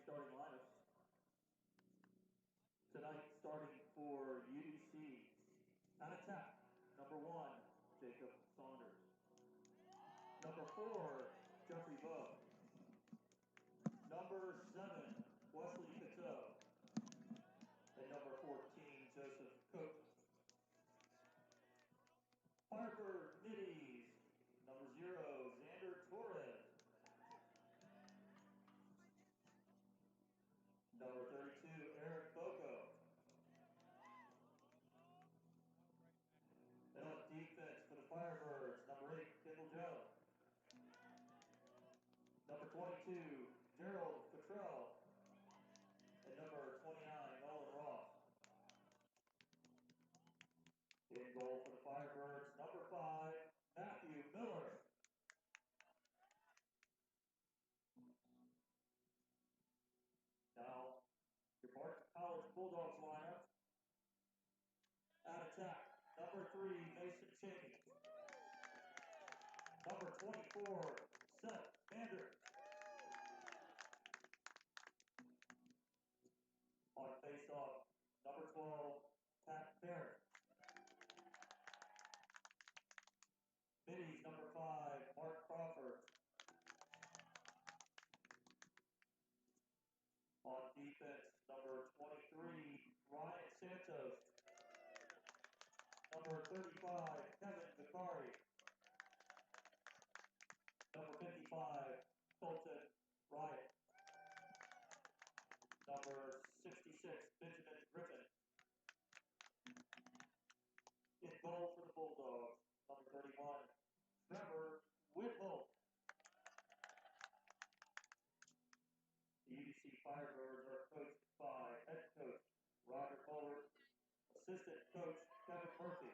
starting lineups. Tonight, starting for UDC. On attack, number 1, Jacob Saunders. Number 4, Jeffrey Bowe. Number 7, Wesley Cateau. And number 14, Joseph Cook. Firebird Middies, number 0, Xander Torres. Number 32, Eric Boko. And on defense for the Firebirds, number 8, Kendall Jones. Number 22, Gerald Cottrell. And number 29, Nolan Ross. In goal for the Firebirds, number 5, Matthew Miller. Now, your Barton College Bulldogs lineup. At attack, number 3, Mason Cheney. Number 24, Seth Vander. On face-off, number 12, Pat Barrett. Middies, number 5, Mark Crawford. On defense, number 23, Ryan Santos. Number 35, Kevin Vicari. Number 55, Colton Riot. Number 66, Benjamin Griffin. In goal for the Bulldogs, number 31, Trevor Whitlow. The UDC Firebirds are coached by head coach Roger Culver, assistant coach Kevin Murphy.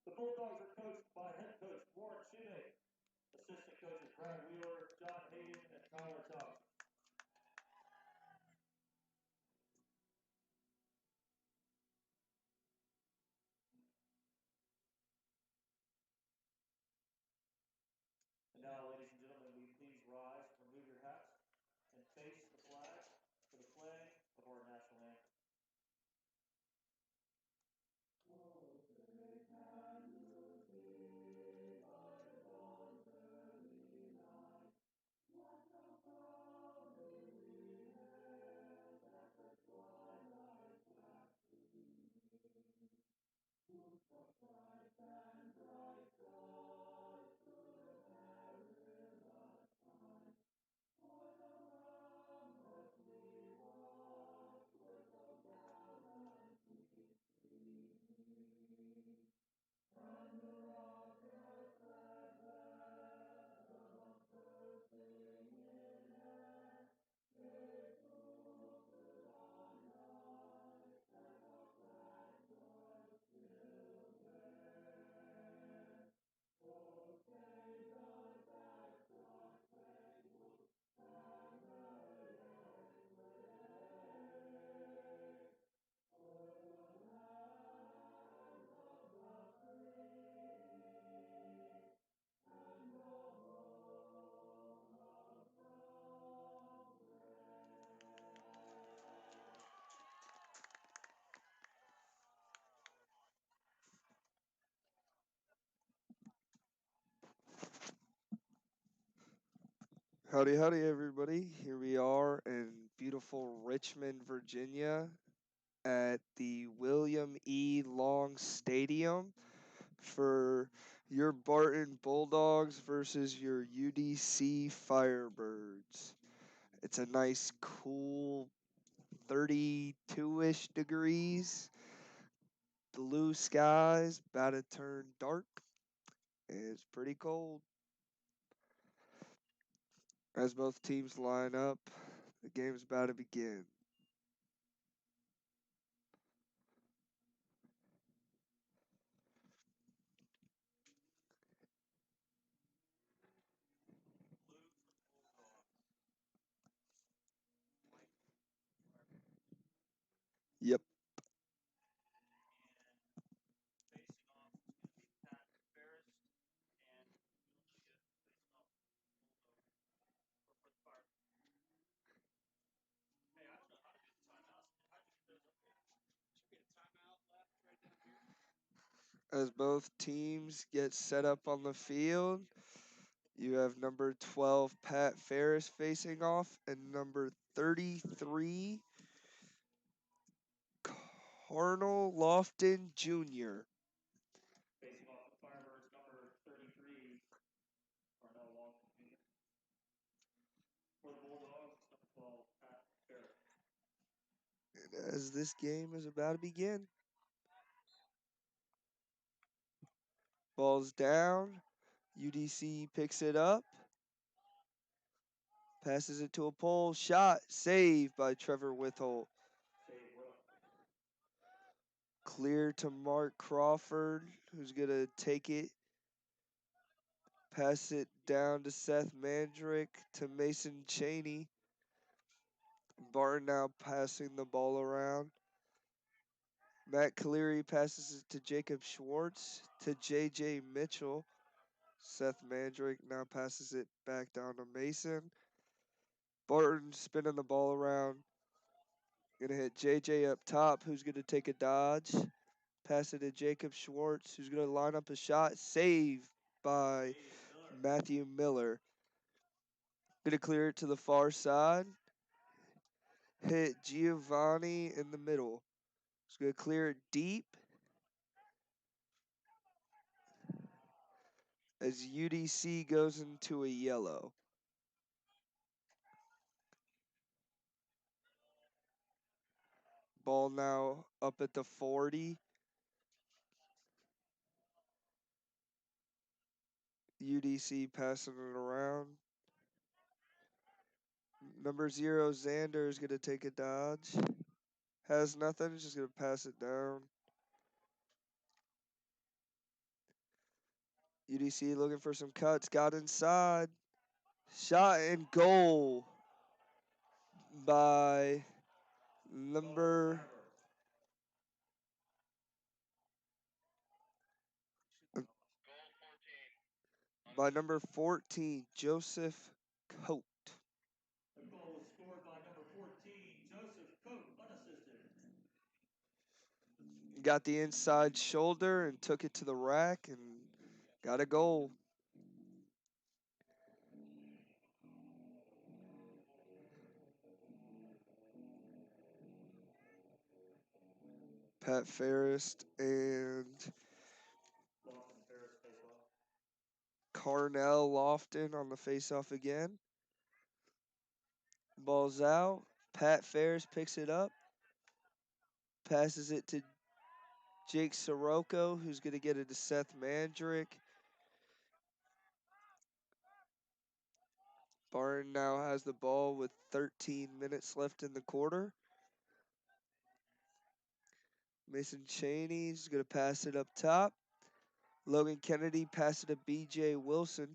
The Bulldogs are coached by head coach Warren Shoemake, assistant coaches Brad Wheeler, John Hayden, and Tyler Thompson. And now, ladies and gentlemen, will you please rise, remove your hats, and face the flag for the playing of our national anthem. Howdy, howdy, everybody. Here we are in beautiful Richmond, Virginia at the William E. Long Stadium for your Barton Bulldogs versus your UDC Firebirds. It's a nice, cool 32-ish degrees, blue skies, about to turn dark, and it's pretty cold. As both teams line up, the game's about to begin. Yep. Facing off is going to be Pat Ferris and Julia facing off Bulldogs. As both teams get set up on the field, you have number 12 Pat Ferris facing off and number 33 Carnal Lofton Jr. Facing off the Firebirds, number 33, Darnell Walton Jr. For the Bulldogs, number 12, Pat Ferris. And as this game is about to begin, ball's down. UDC picks it up. Passes it to a pole. Shot. Saved by Trevor Witholt. Save well. Clear to Mark Crawford, who's going to take it. Pass it down to Seth Mandrick to Mason Cheney. Barton now passing the ball around. Matt Cleary passes it to Jacob Schwartz to J.J. Mitchell. Seth Mandrick now passes it back down to Mason. Barton spinning the ball around. Gonna hit J.J. up top, who's gonna take a dodge. Pass it to Jacob Schwartz, who's gonna line up a shot. Saved by Matthew Miller. Gonna clear it to the far side. Hit Giovanni in the middle. He's gonna clear it deep. As UDC goes into a yellow. Ball now up at the 40. UDC passing it around. Number 0, Xander, is going to take a dodge. Has nothing, just going to pass it down. UDC looking for some cuts, got inside. Shot and goal by number number 14, Joseph Coat. The goal was scored by number 14, Joseph Coat, unassisted. Got the inside shoulder and took it to the rack and got a goal. Pat Ferris and Lofton Ferris face off. Carnell Lofton on the faceoff again. Ball's out. Pat Ferris picks it up. Passes it to Jake Sirocco, who's going to get it to Seth Mandrick. Barton now has the ball with 13 minutes left in the quarter. Mason Cheney's going to pass it up top. Logan Kennedy pass it to B.J. Wilson.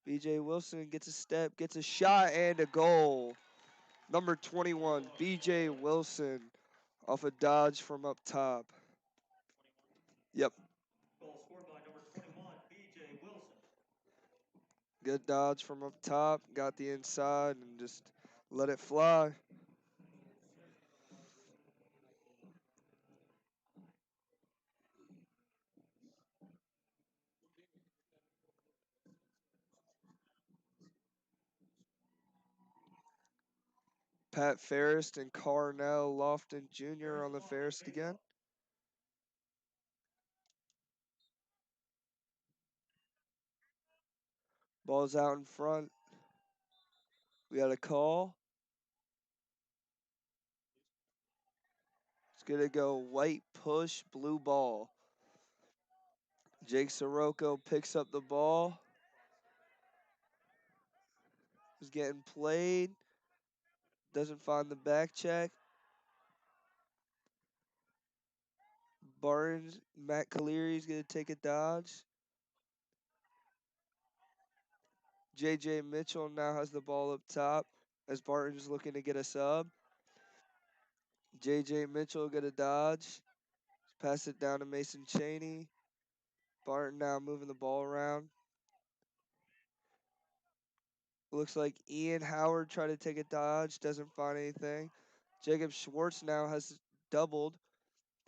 B.J. Wilson gets a step, gets a shot, and a goal. Number 21, B.J. Wilson off a dodge from up top. 21. Yep. Goal scored by number 21, B.J. Wilson. Good dodge from up top. Got the inside and just let it fly. Pat Ferris and Carnell Lofton Jr. on the Ferris again. Ball's out in front. We got a call. It's going to go white push, blue ball. Jake Sirocco picks up the ball. Is getting played. Doesn't find the back check. Barnes, Matt Cleary's going to take a dodge. J.J. Mitchell now has the ball up top as Barton's looking to get a sub. J.J. Mitchell get a dodge. Pass it down to Mason Cheney. Barton now moving the ball around. Looks like Ian Howard tried to take a dodge. Doesn't find anything. Jacob Schwartz now has doubled.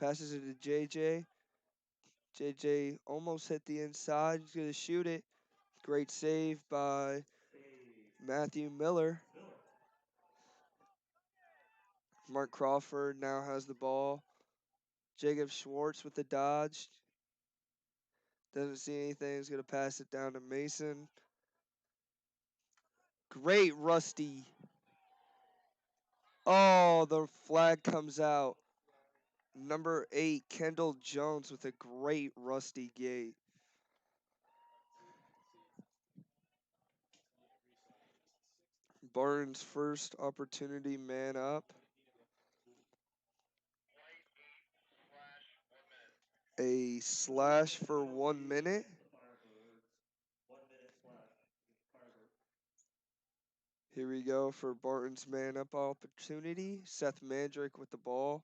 Passes it to J.J. JJ almost hit the inside. He's going to shoot it. Great save by Matthew Miller. Mark Crawford now has the ball. Jacob Schwartz with the dodge. Doesn't see anything. He's going to pass it down to Mason. Great Rusty. Oh, the flag comes out. Number 8, Kendall Jones with a great Rusty gate. Barton's first opportunity, man up. A slash for 1 minute. Here we go for Barton's man up opportunity. Seth Mandrick with the ball.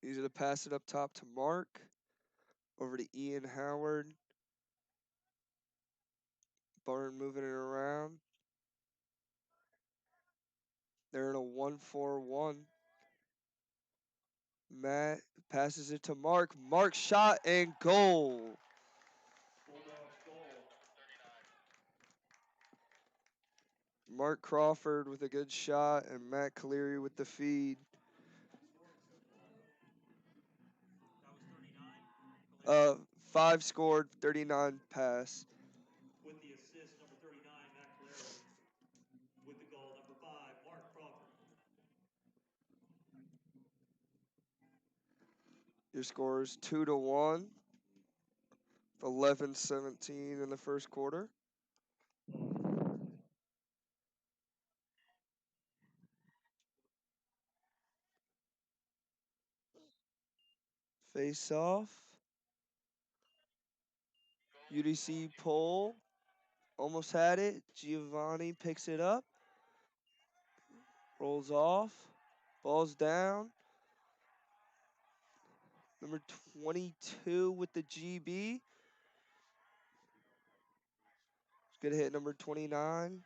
He's going to pass it up top to Mark. Over to Ian Howard. Barton moving it around. They're in a 1-4-1. Matt passes it to Mark. Mark shot and goal. Mark Crawford with a good shot and Matt Cleary with the feed. 5 scored, 39 pass. With the assist, number 39, Matt Cleary. With the goal, number 5, Mark Crawford. Your score is 2-1. 11-17 in the first quarter. Face off. UDC pull. Almost had it. Giovanni picks it up. Rolls off. Ball's down. Number 22 with the GB. He's going to hit number 29. He's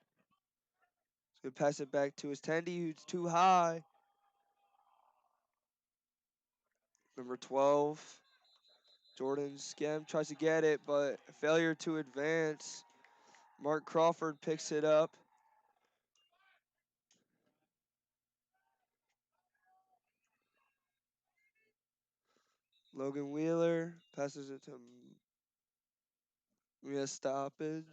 going to pass it back to his Tendy, who's too high. Number 12. Jordan Skem tries to get it, but a failure to advance. Mark Crawford picks it up. Logan Wheeler passes it to Mia stoppage.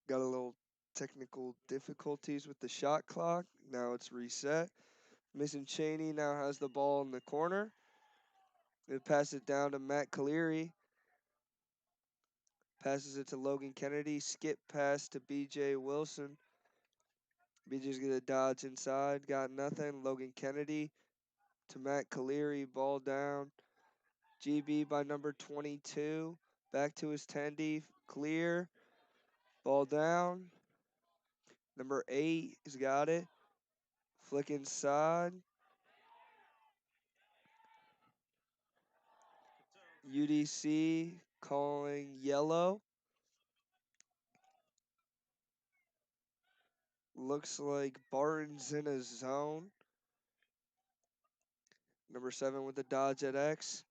Got a little technical difficulties with the shot clock. Now it's reset. Mason Cheney now has the ball in the corner. They pass it down to Matt Cleary. Passes it to Logan Kennedy. Skip pass to BJ Wilson. BJ's going to dodge inside. Got nothing. Logan Kennedy to Matt Cleary. Ball down. GB by number 22. Back to his Tendy. Clear. Ball down. Number 8 has got it. Flick inside. UDC calling yellow. Looks like Barton's in a zone. Number 7 with the dodge at X.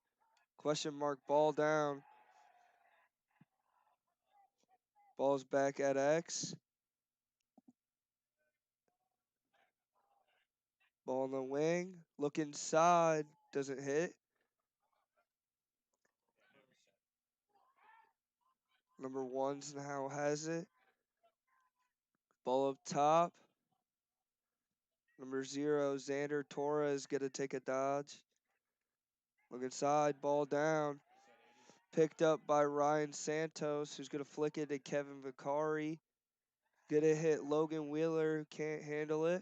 Question mark, ball down. Ball's back at X. Ball in the wing. Look inside. Doesn't hit. Number 1's now has it. Ball up top. Number 0, Xander Torres, going to take a dodge. Look inside. Ball down. Picked up by Ryan Santos, who's going to flick it to Kevin Vicari. Going to hit Logan Wheeler. Can't handle it.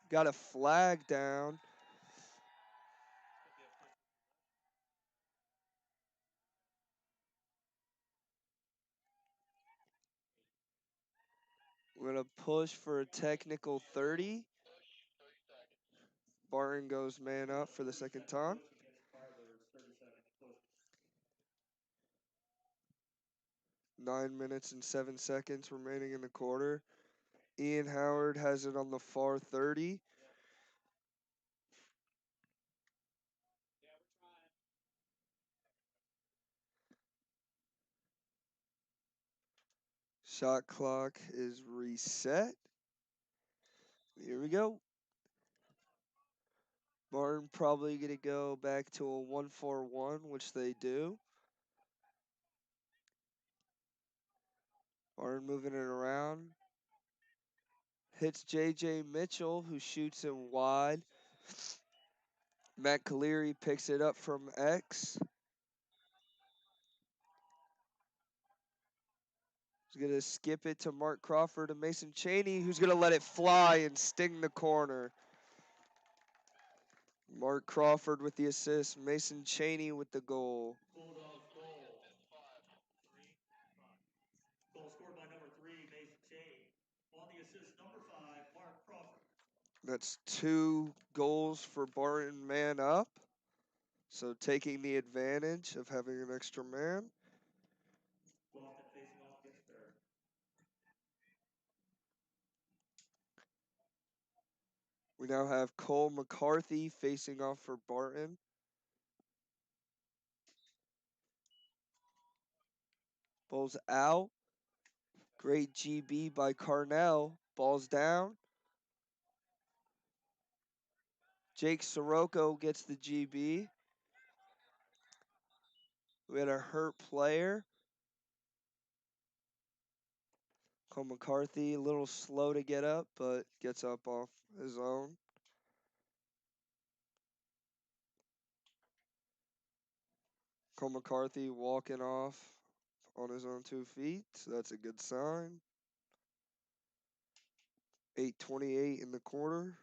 Got a flag down. We're going to push for a technical 30. Barton goes man up for the second time. Push against Firebirds, 30-second push. 9 minutes and 7 seconds remaining in the quarter. Ian Howard has it on the far 30. Shot clock is reset. Here we go. Barton probably going to go back to a 1-4-1, which they do. Barton moving it around. Hits J.J. Mitchell, who shoots it wide. Matt Cleary picks it up from X. He's going to skip it to Mark Crawford and Mason Chaney, who's going to let it fly and sting the corner. Mark Crawford with the assist. Mason Chaney with the goal. Bulldogs goal. Goal scored by number 3, Mason Cheney. On the assist, number 5, Mark Crawford. That's 2 goals for Barton man up. So taking the advantage of having an extra man. Lofton facing off against third. We now have Cole McCarthy facing off for Barton. Ball's out. Great GB by Carnell. Ball's down. Jake Sirocco gets the GB. We had a hurt player. Cole McCarthy, a little slow to get up, but gets up off his own. Cole McCarthy walking off on his own 2 feet, so that's a good sign. 8:28 in the quarter.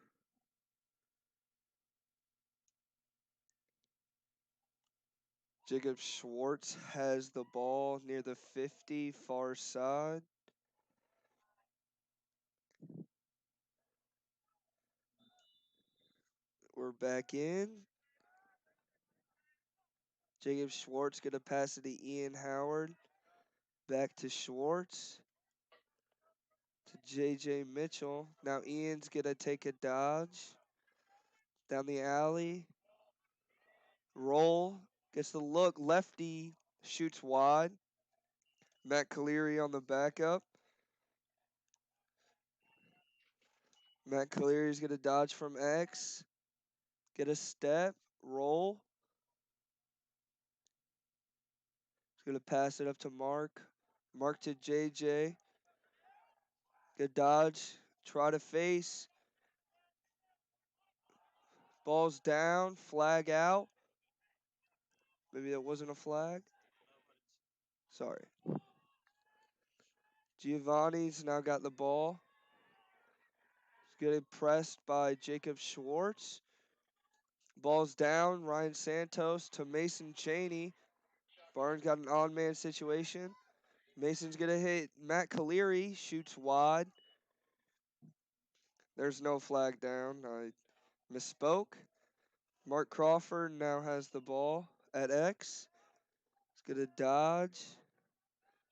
Jacob Schwartz has the ball near the 50 far side. We're back in. Jacob Schwartz going to pass it to Ian Howard. Back to Schwartz. To J.J. Mitchell. Now Ian's going to take a dodge. Down the alley. Roll. Gets the look. Lefty. Shoots wide. Matt Cleary on the backup. Matt Cleary's going to dodge from X. Get a step. Roll. He's going to pass it up to Mark. Mark to JJ. Good dodge. Try to face. Ball's down. Flag out. Maybe that wasn't a flag. Sorry. Giovanni's now got the ball. He's getting pressed by Jacob Schwartz. Ball's down. Ryan Santos to Mason Chaney. Barnes got an on-man situation. Mason's going to hit Matt Cleary. Shoots wide. There's no flag down. I misspoke. Mark Crawford now has the ball at X. He's going to dodge.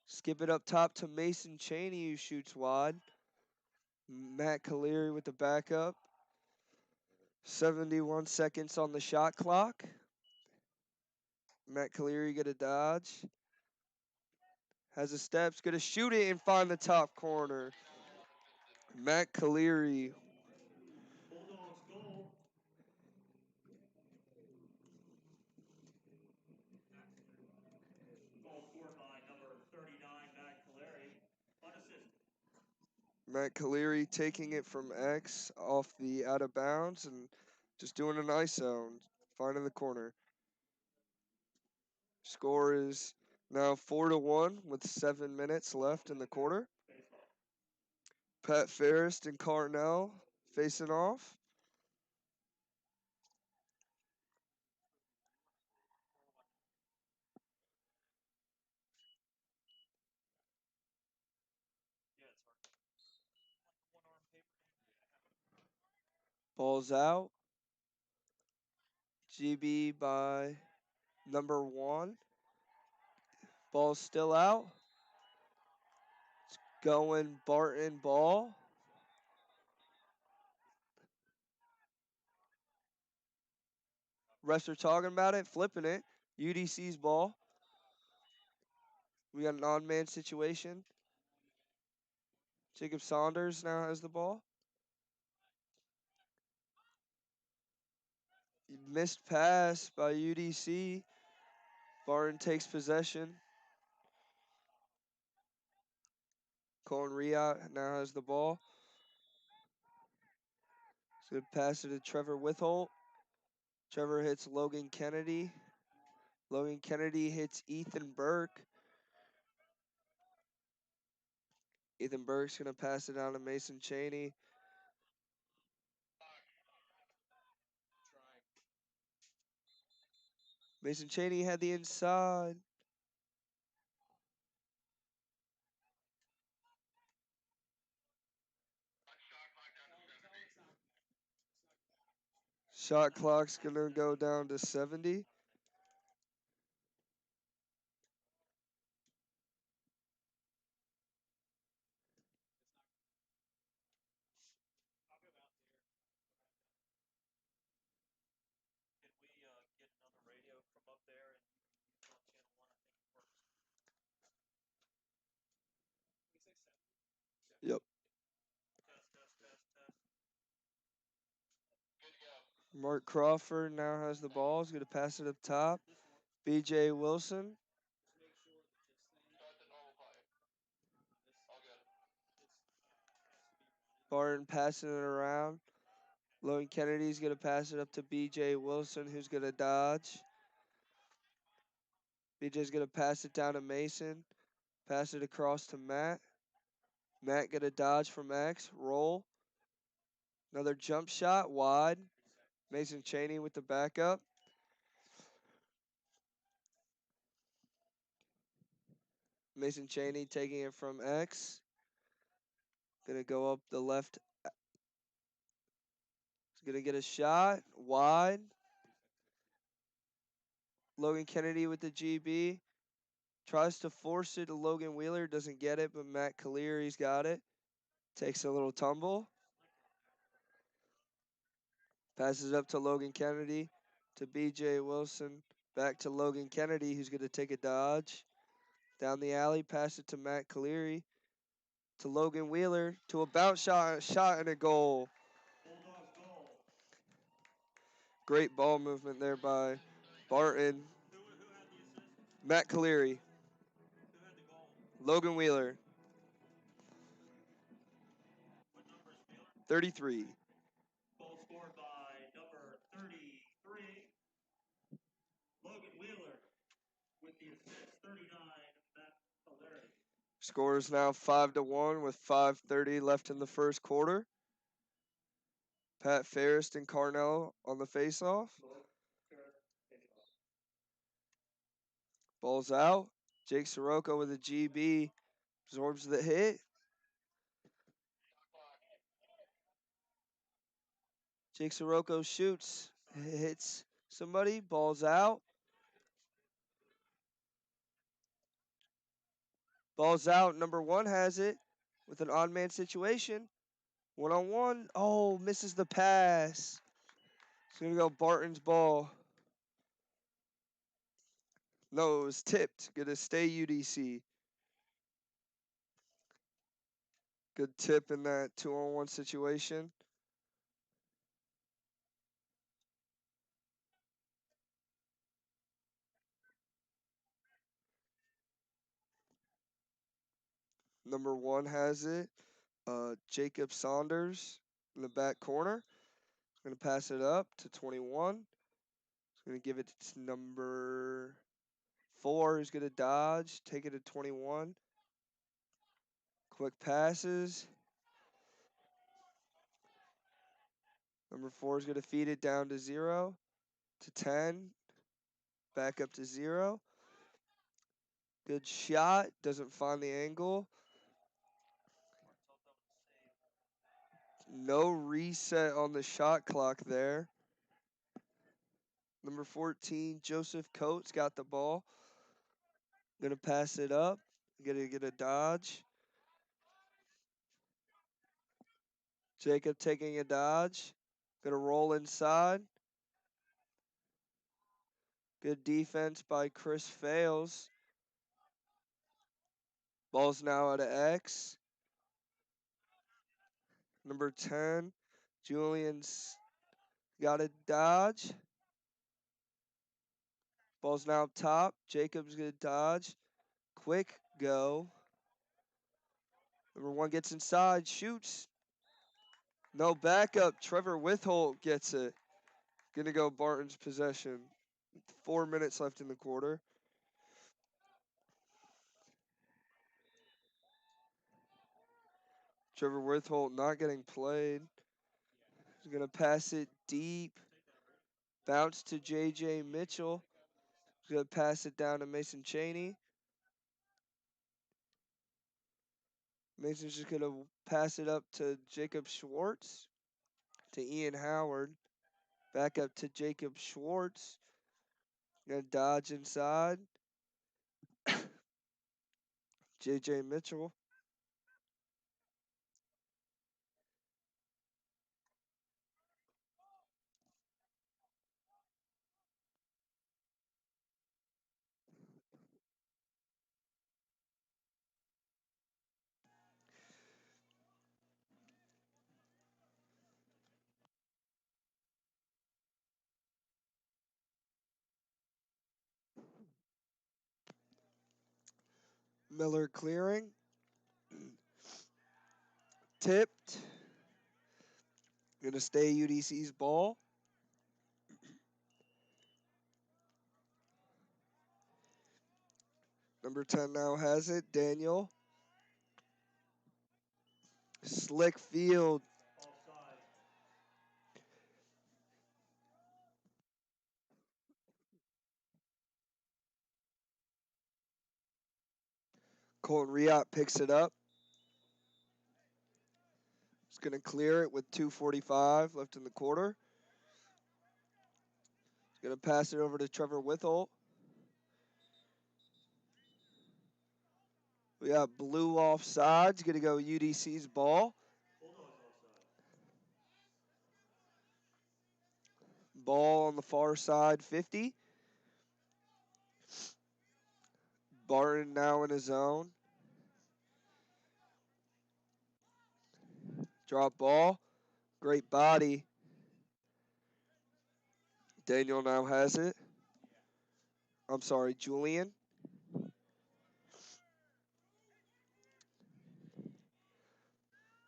Skip it up top to Mason Chaney, who shoots wide. Matt Cleary with the backup. 71 seconds on the shot clock. Matt Cleary going to dodge. Has the steps. Going to shoot it and find the top corner. Matt Cleary. Bulldogs goal. Goal scored by number 39, Matt Cleary. Unassisted. Matt Cleary taking it from X off the out of bounds and just doing an ISO and finding the corner. Score is now 4-1 with 7 minutes left in the quarter. Pat Ferris and Carnell facing off. Ball's out. GB by number 1. Ball's still out. It's going Barton ball. Refs are talking about it, flipping it. UDC's ball. We got an on-man situation. Jacob Saunders now has the ball. Missed pass by UDC. Barton takes possession. Colin Riot now has the ball. He's going to pass it to Trevor Witholt. Trevor hits Logan Kennedy. Logan Kennedy hits Ethan Burke. Ethan Burke's going to pass it down to Mason Cheney. Mason Cheney had the inside. Shot clock's going to go down to 70. Can we get another radio from up there and use on channel 1? I think it works. Yep. Test, test, test, test. Mark Crawford now has the ball. He's going to pass it up top. BJ Wilson. Barton passing it around. Logan Kennedy's going to pass it up to BJ Wilson, who's going to dodge. BJ's going to pass it down to Mason. Pass it across to Matt. Matt going to dodge from X. Roll. Another jump shot. Wide. Mason Cheney with the backup. Mason Cheney taking it from X. Going to go up the left. He's going to get a shot. Wide. Logan Kennedy with the GB. Tries to force it to Logan Wheeler. Doesn't get it, but Matt Cleary's got it. Takes a little tumble. Passes up to Logan Kennedy. To BJ Wilson. Back to Logan Kennedy, who's going to take a dodge. Down the alley. Pass it to Matt Cleary. To Logan Wheeler. To a bounce shot and a goal. Bulldogs goal. Great ball movement there by Barton. Who had the assist? Matt Cleary. Who had the goal? Logan Wheeler. What number is Wheeler? 33. Goal scored by number 33, Logan Wheeler, with the assist. 39, Matt Cleary. Score is now 5-1 with 5:30 left in the first quarter. Pat Ferris and Carnell on the faceoff. Ball's out. Jake Soroka with a GB. Absorbs the hit. Jake Soroka shoots. Hits somebody. Ball's out. Ball's out. Number 1 has it with an odd man situation. 1-on-1. Oh, misses the pass. It's going to go Barton's ball. No, it was tipped. Going to stay UDC. Good tip in that 2-on-1 situation. Number 1 has it. Jacob Saunders in the back corner. Going to pass it up to 21. He's going to give it to number 4, who's going to dodge. Take it to 21. Quick passes. Number 4 is going to feed it down to 0. To 10. Back up to 0. Good shot. Doesn't find the angle. No reset on the shot clock there. Number 14, Joseph Coates got the ball. Gonna pass it up. Gonna get a dodge. Jacob taking a dodge. Gonna roll inside. Good defense by Chris Fales. Ball's now out of X. Number 10, Julian's got a dodge. Ball's now up top. Jacob's gonna dodge. Quick go. Number 1 gets inside, shoots. No backup. Trevor Witholt gets it. Gonna go Barton's possession. 4 minutes left in the quarter. Trevor Witholt not getting played. He's gonna pass it deep. Bounce to JJ Mitchell. He's gonna pass it down to Mason Chaney. Mason's just gonna pass it up to Jacob Schwartz. To Ian Howard. Back up to Jacob Schwartz. Gonna dodge inside. JJ Mitchell. Miller clearing. Tipped. Gonna stay UDC's ball. Number 10 now has it. Daniel. Slick field. Offside. Colton Riot picks it up. He's gonna clear it with 2:45 left in the quarter. He's gonna pass it over to Trevor Witholt. We got blue offsides. Gonna go UDC's ball. Bulldogs offside. Ball on the far side, 50. Barton now in his zone. Drop ball. Great body. Daniel now has it. I'm sorry, Julian.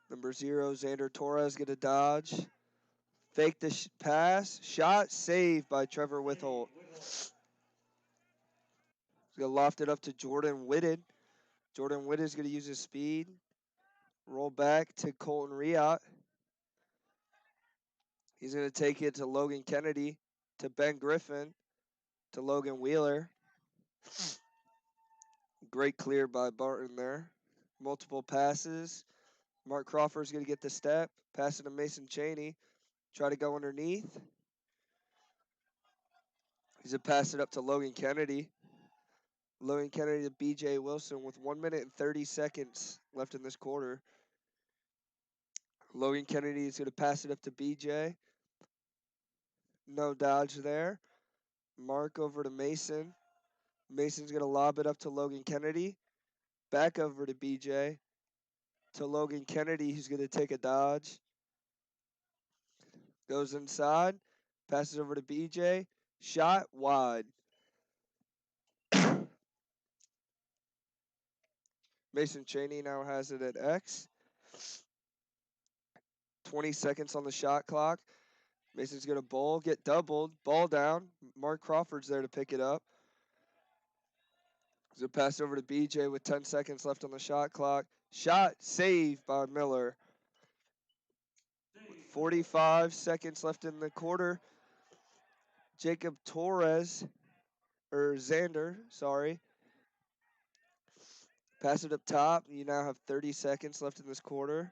Number 0, Xander Torres get a dodge. Fake the pass. Shot saved by Trevor Witholt. He's going to loft it up to Jordan Whitted. Jordan Whitted is going to use his speed. Roll back to Colton Riot. He's going to take it to Logan Kennedy, to Ben Griffin, to Logan Wheeler. Great clear by Barton there. Multiple passes. Mark Crawford's going to get the step. Pass it to Mason Chaney. Try to go underneath. He's going to pass it up to Logan Kennedy. Logan Kennedy to BJ Wilson with 1 minute and 30 seconds left in this quarter. Logan Kennedy is going to pass it up to BJ. No dodge there. Mark over to Mason. Mason's going to lob it up to Logan Kennedy. Back over to BJ. To Logan Kennedy, who's going to take a dodge. Goes inside. Passes over to BJ. Shot wide. Mason Chaney now has it at X. 20 seconds on the shot clock. Mason's going to bowl, get doubled, ball down. Mark Crawford's there to pick it up. He's going to pass over to BJ with 10 seconds left on the shot clock. Shot saved by Miller. 45 seconds left in the quarter. Jacob Torres, or Xander, sorry. Pass it up top. You now have 30 seconds left in this quarter.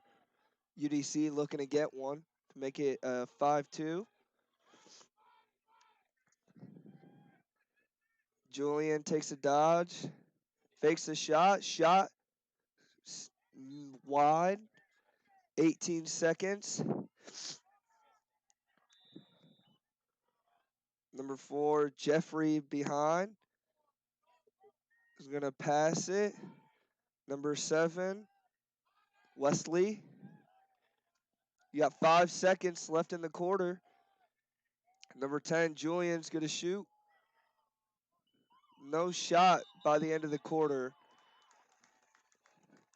UDC looking to get one to make it 5-2. Julian takes a dodge, fakes the shot, wide, 18 seconds. Number 4, Jeffrey behind, is going to pass it. Number 7, Wesley. You got 5 seconds left in the quarter. Number 10, Julian's going to shoot. No shot by the end of the quarter.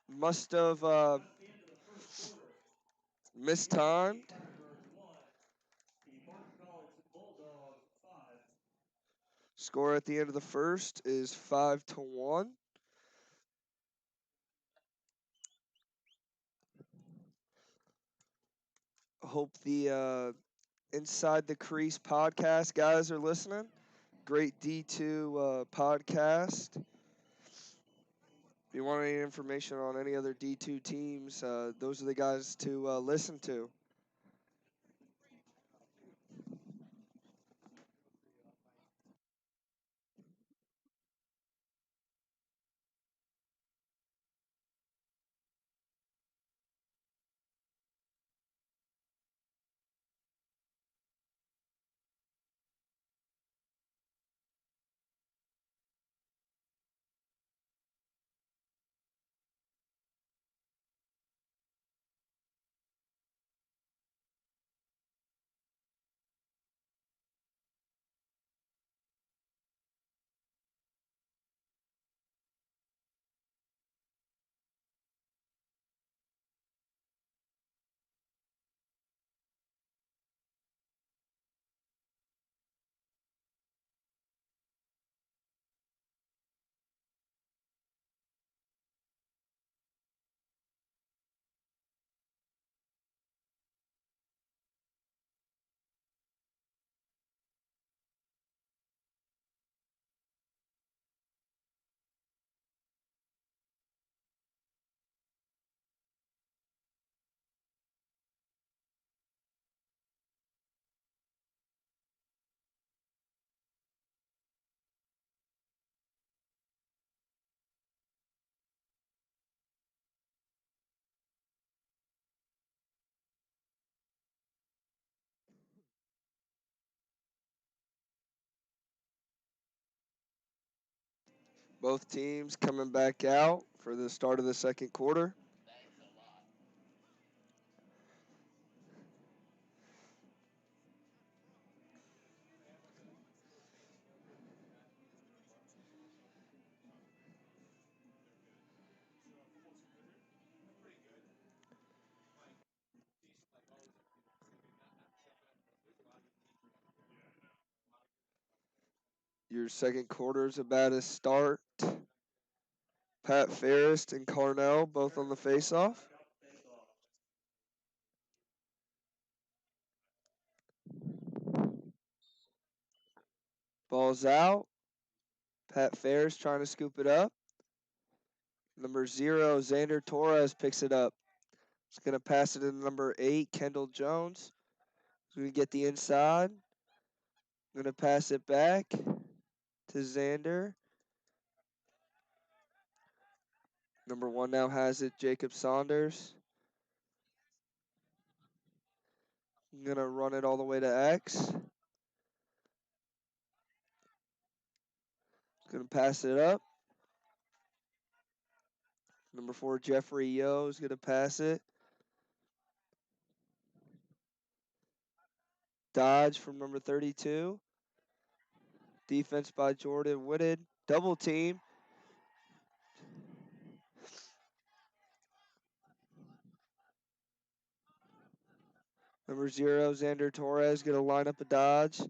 Must have mistimed. Score at the end of the first is 5-1. Hope the Inside the Crease podcast guys are listening. Great D2 podcast. If you want any information on any other D2 teams, those are the guys to listen to. Both teams coming back out for the start of the second quarter. Your second quarter is about to start. Pat Ferris and Carnell both on the faceoff. Ball's out. Pat Ferris trying to scoop it up. Number 0, Xander Torres picks it up. He's going to pass it to number 8, Kendall Jones. He's going to get the inside. Going to pass it back to Xander. Number 1 now has it, Jacob Saunders. I'm going to run it all the way to X. Going to pass it up. Number 4, Jeffrey Yo is going to pass it. Dodge from number 32. Defense by Jordan Whitted. Double team. Number 0, Xander Torres, going to line up a dodge.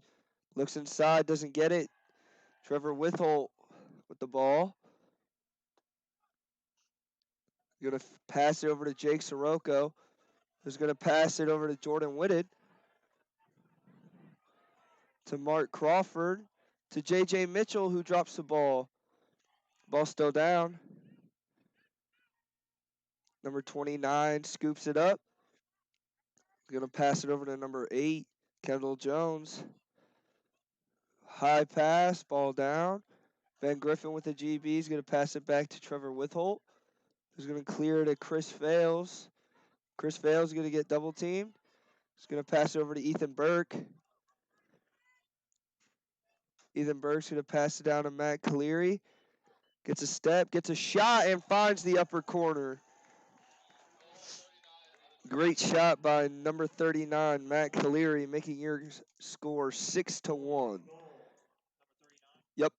Looks inside, doesn't get it. Trevor Witholt with the ball. Going to pass it over to Jake Sirocco, who's going to pass it over to Jordan Whitted. To Mark Crawford. To J.J. Mitchell, who drops the ball. Ball still down. Number 29 scoops it up. Going to pass it over to number 8, Kendall Jones. High pass, ball down. Ben Griffin with the GB is going to pass it back to Trevor Witholt, who's going to clear to Chris Fales. Chris Fales is going to get double teamed. He's going to pass it over to Ethan Burke. Ethan Burke's going to pass it down to Matt Cleary. Gets a step, gets a shot, and finds the upper corner. Great shot by number 39, Matt Cleary, making your score 6-1. Yep.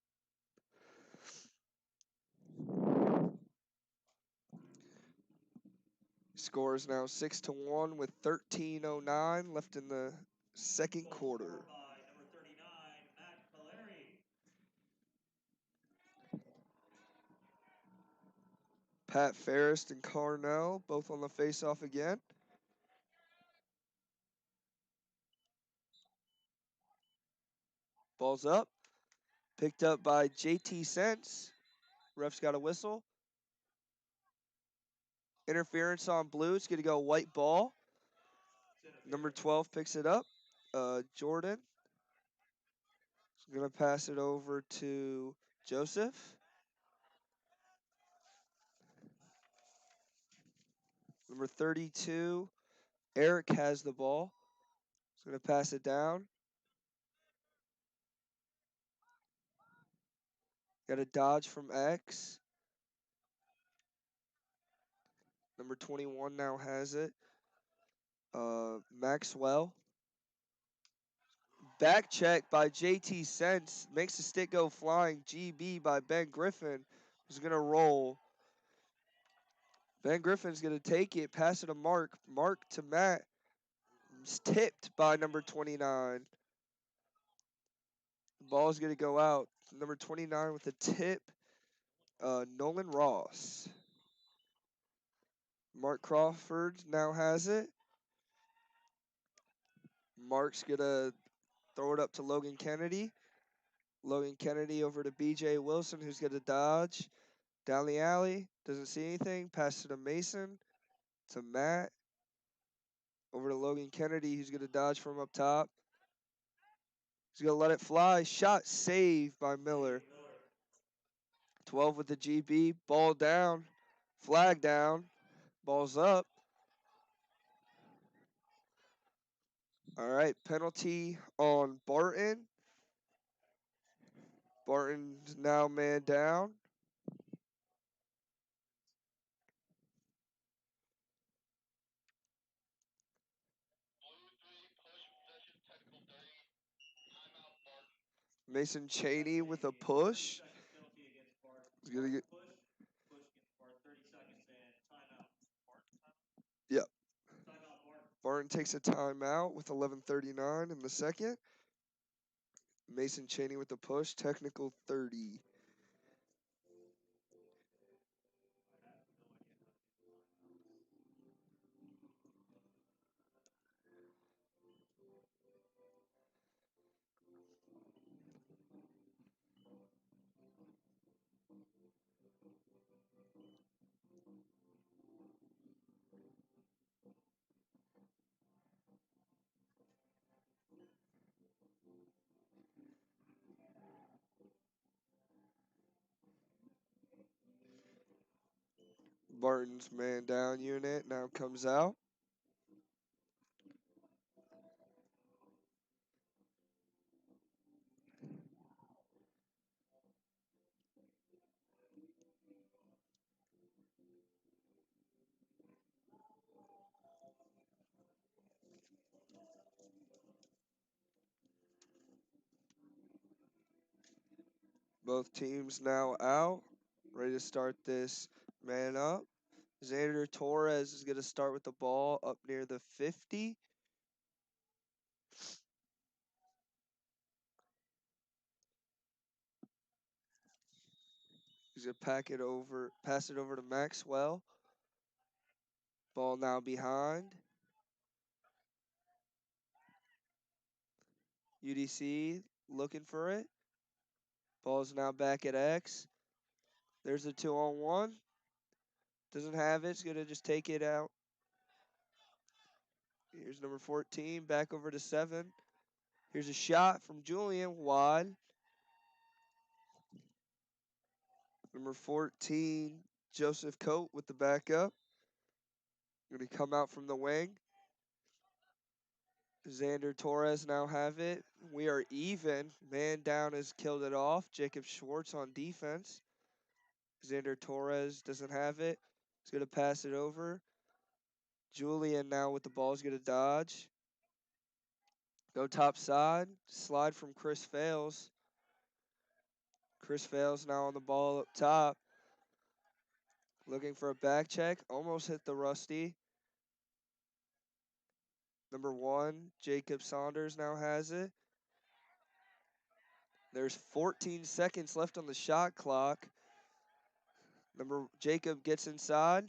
Score is now 6-1 with 13:09 left in the second quarter. Pat Ferris and Carnell both on the face-off again. Ball's up. Picked up by JT Sense. Ref's got a whistle. Interference on blue. It's going to go white ball. Number 12 picks it up. Jordan. He's going to pass it over to Joseph. Number 32, Eric has the ball. He's going to pass it down. Got a dodge from X. Number 21 now has it. Maxwell. Back check by JT Sense. Makes the stick go flying. GB by Ben Griffin, who's going to roll. Ben Griffin's going to take it, pass it to Mark. Mark to Matt. It's tipped by number 29. The ball is going to go out. Number 29 with a tip. Nolan Ross. Mark Crawford now has it. Mark's going to throw it up to Logan Kennedy. Logan Kennedy over to BJ Wilson, who's going to dodge. Down the alley. Doesn't see anything. Pass it to Mason. To Matt. Over to Logan Kennedy, who's going to dodge from up top. He's going to let it fly. Shot saved by Miller. 12 with the GB. Ball down. Flag down. Ball's up. All right, penalty on Barton. Barton's now man down. Mason Cheney with a push. He's gonna get. Yep. Barton takes a timeout with 11:39 in the second. Mason Cheney with the push. Technical 30. Barton's man down unit now comes out. Both teams now out. Ready to start this man up. Xander Torres is going to start with the ball up near the 50. He's going to pass it over to Maxwell. Ball now behind. UDC looking for it. Ball's now back at X. There's a 2-on-1. Doesn't have it. It's going to just take it out. Here's number 14. Back over to 7. Here's a shot from Julian. Wide. Number 14, Joseph Coate with the backup. Going to come out from the wing. Xander Torres now have it. We are even. Man down has killed it off. Jacob Schwartz on defense. Xander Torres doesn't have it. He's going to pass it over. Julian now with the ball is going to dodge. Go top side. Slide from Chris Fales. Chris Fales now on the ball up top. Looking for a back check. Almost hit the Rusty. Number 1, Jacob Saunders now has it. There's 14 seconds left on the shot clock. Jacob gets inside.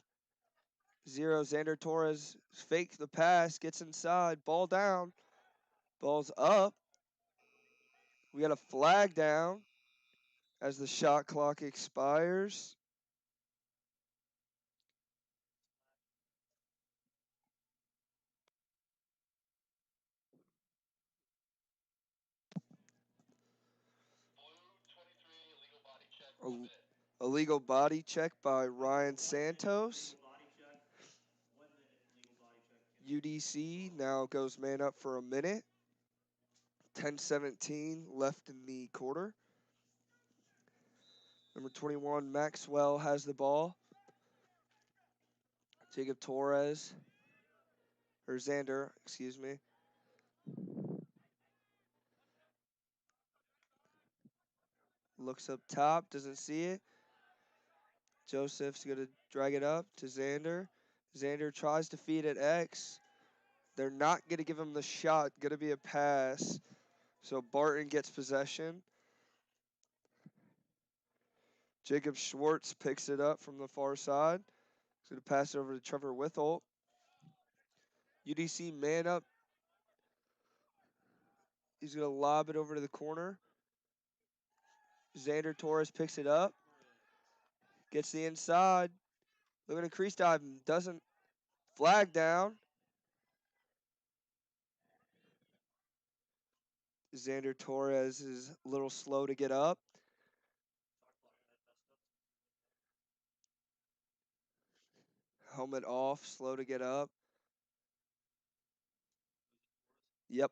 0, Xander Torres fakes the pass, gets inside, ball down, ball's up. We got a flag down as the shot clock expires. Illegal body check by Ryan Santos. UDC now goes man up for a minute. 10:17 left in the quarter. Number 21, Maxwell has the ball. Jacob Torres, or Xander, excuse me. Looks up top, doesn't see it. Joseph's going to drag it up to Xander. Xander tries to feed it X. They're not going to give him the shot. Going to be a pass. So Barton gets possession. Jacob Schwartz picks it up from the far side. He's going to pass it over to Trevor Withholt. UDC man up. He's going to lob it over to the corner. Xander Torres picks it up. Gets the inside. Looking to crease dive. Doesn't. Flag down. Xander Torres is a little slow to get up. Helmet off, slow to get up. Yep.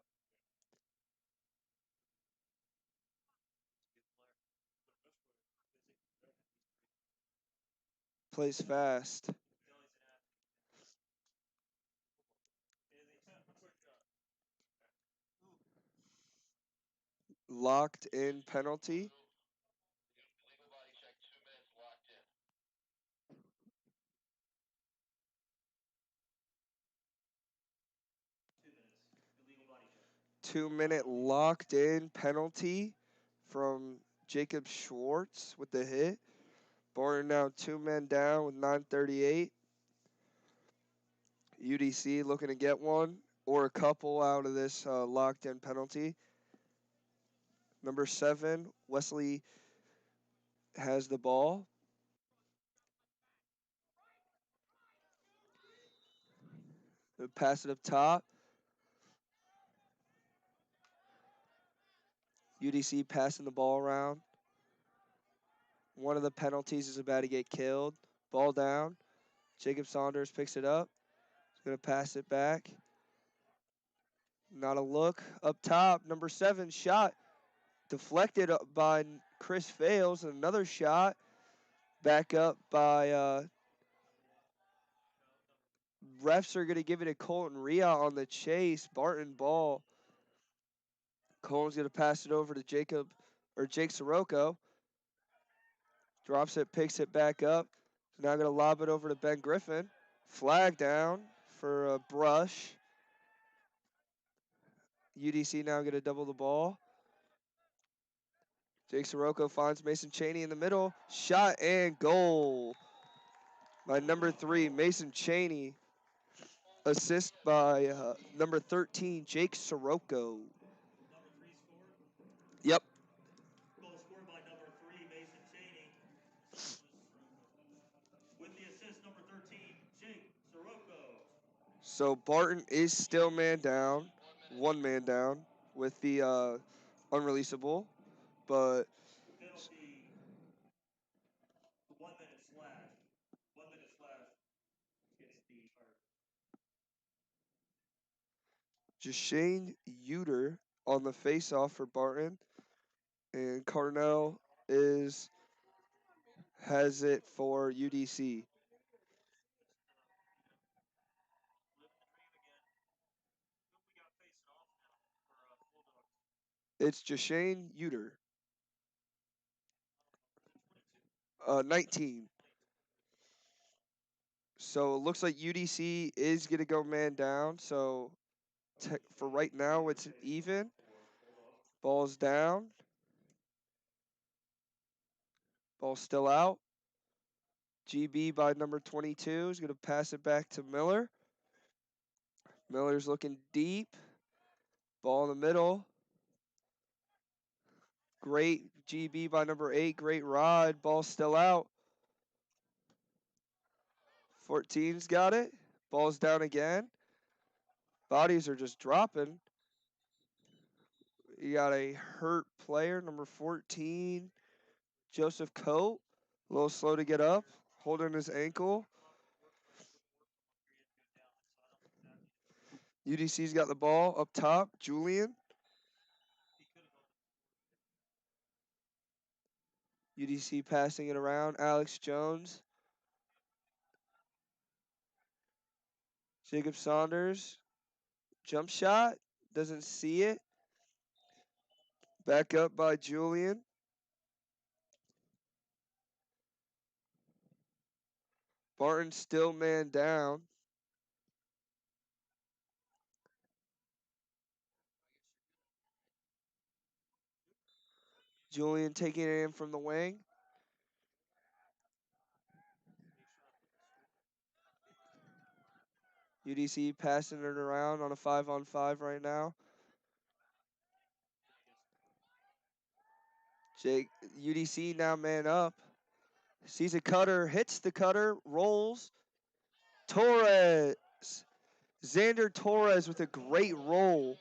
Plays fast. Locked in penalty. Illegal body check. 2-minute locked in penalty from Jacob Schwartz with the hit. Barton now 2 men down with 9:38. UDC looking to get one or a couple out of this locked in penalty. Number 7, Wesley has the ball. They pass it up top. UDC passing the ball around. One of the penalties is about to get killed. Ball down. Jacob Saunders picks it up. He's going to pass it back. Not a look. Up top, number 7, shot. Deflected by Chris Fales. Another shot. Back up by... refs are going to give it to Colton Ria on the chase. Barton ball. Colton's going to pass it over to Jake Sirocco. Drops it, picks it back up. So now going to lob it over to Ben Griffin. Flag down for a brush. UDC now going to double the ball. Jake Sirocco finds Mason Cheney in the middle. Shot and goal by number 3, Mason Cheney. Assist by number 13, Jake Sirocco. Number 3 scored. Yep. Goal scored by number 3, Mason Cheney. With the assist, number 13, Jake Sirocco. So Barton is still man down. 1 man down with the unreleasable. But penalty. Jashane Uter on the face-off for Barton, and Carnell is has it for UDC. It's Jashane Uter, 19. So it looks like UDC is gonna go man down. So for right now, it's even. Ball's down. Ball still out. GB by number 22 is going to pass it back to Miller. Miller's looking deep. Ball in the middle. Great GB by number 8. Great rod. Ball still out. 14's got it. Ball's down again. Bodies are just dropping. You got a hurt player, number 14, Joseph Coate. A little slow to get up. Holding his ankle. UDC's got the ball up top. Julian. UDC passing it around. Alex Jones. Jacob Saunders. Jump shot. Doesn't see it. Back up by Julian. Barton still man down. Julian taking it in from the wing. UDC passing it around on a 5-on-5 right now. UDC now man up. Sees a cutter, hits the cutter, rolls. Torres. Xander Torres with a great roll.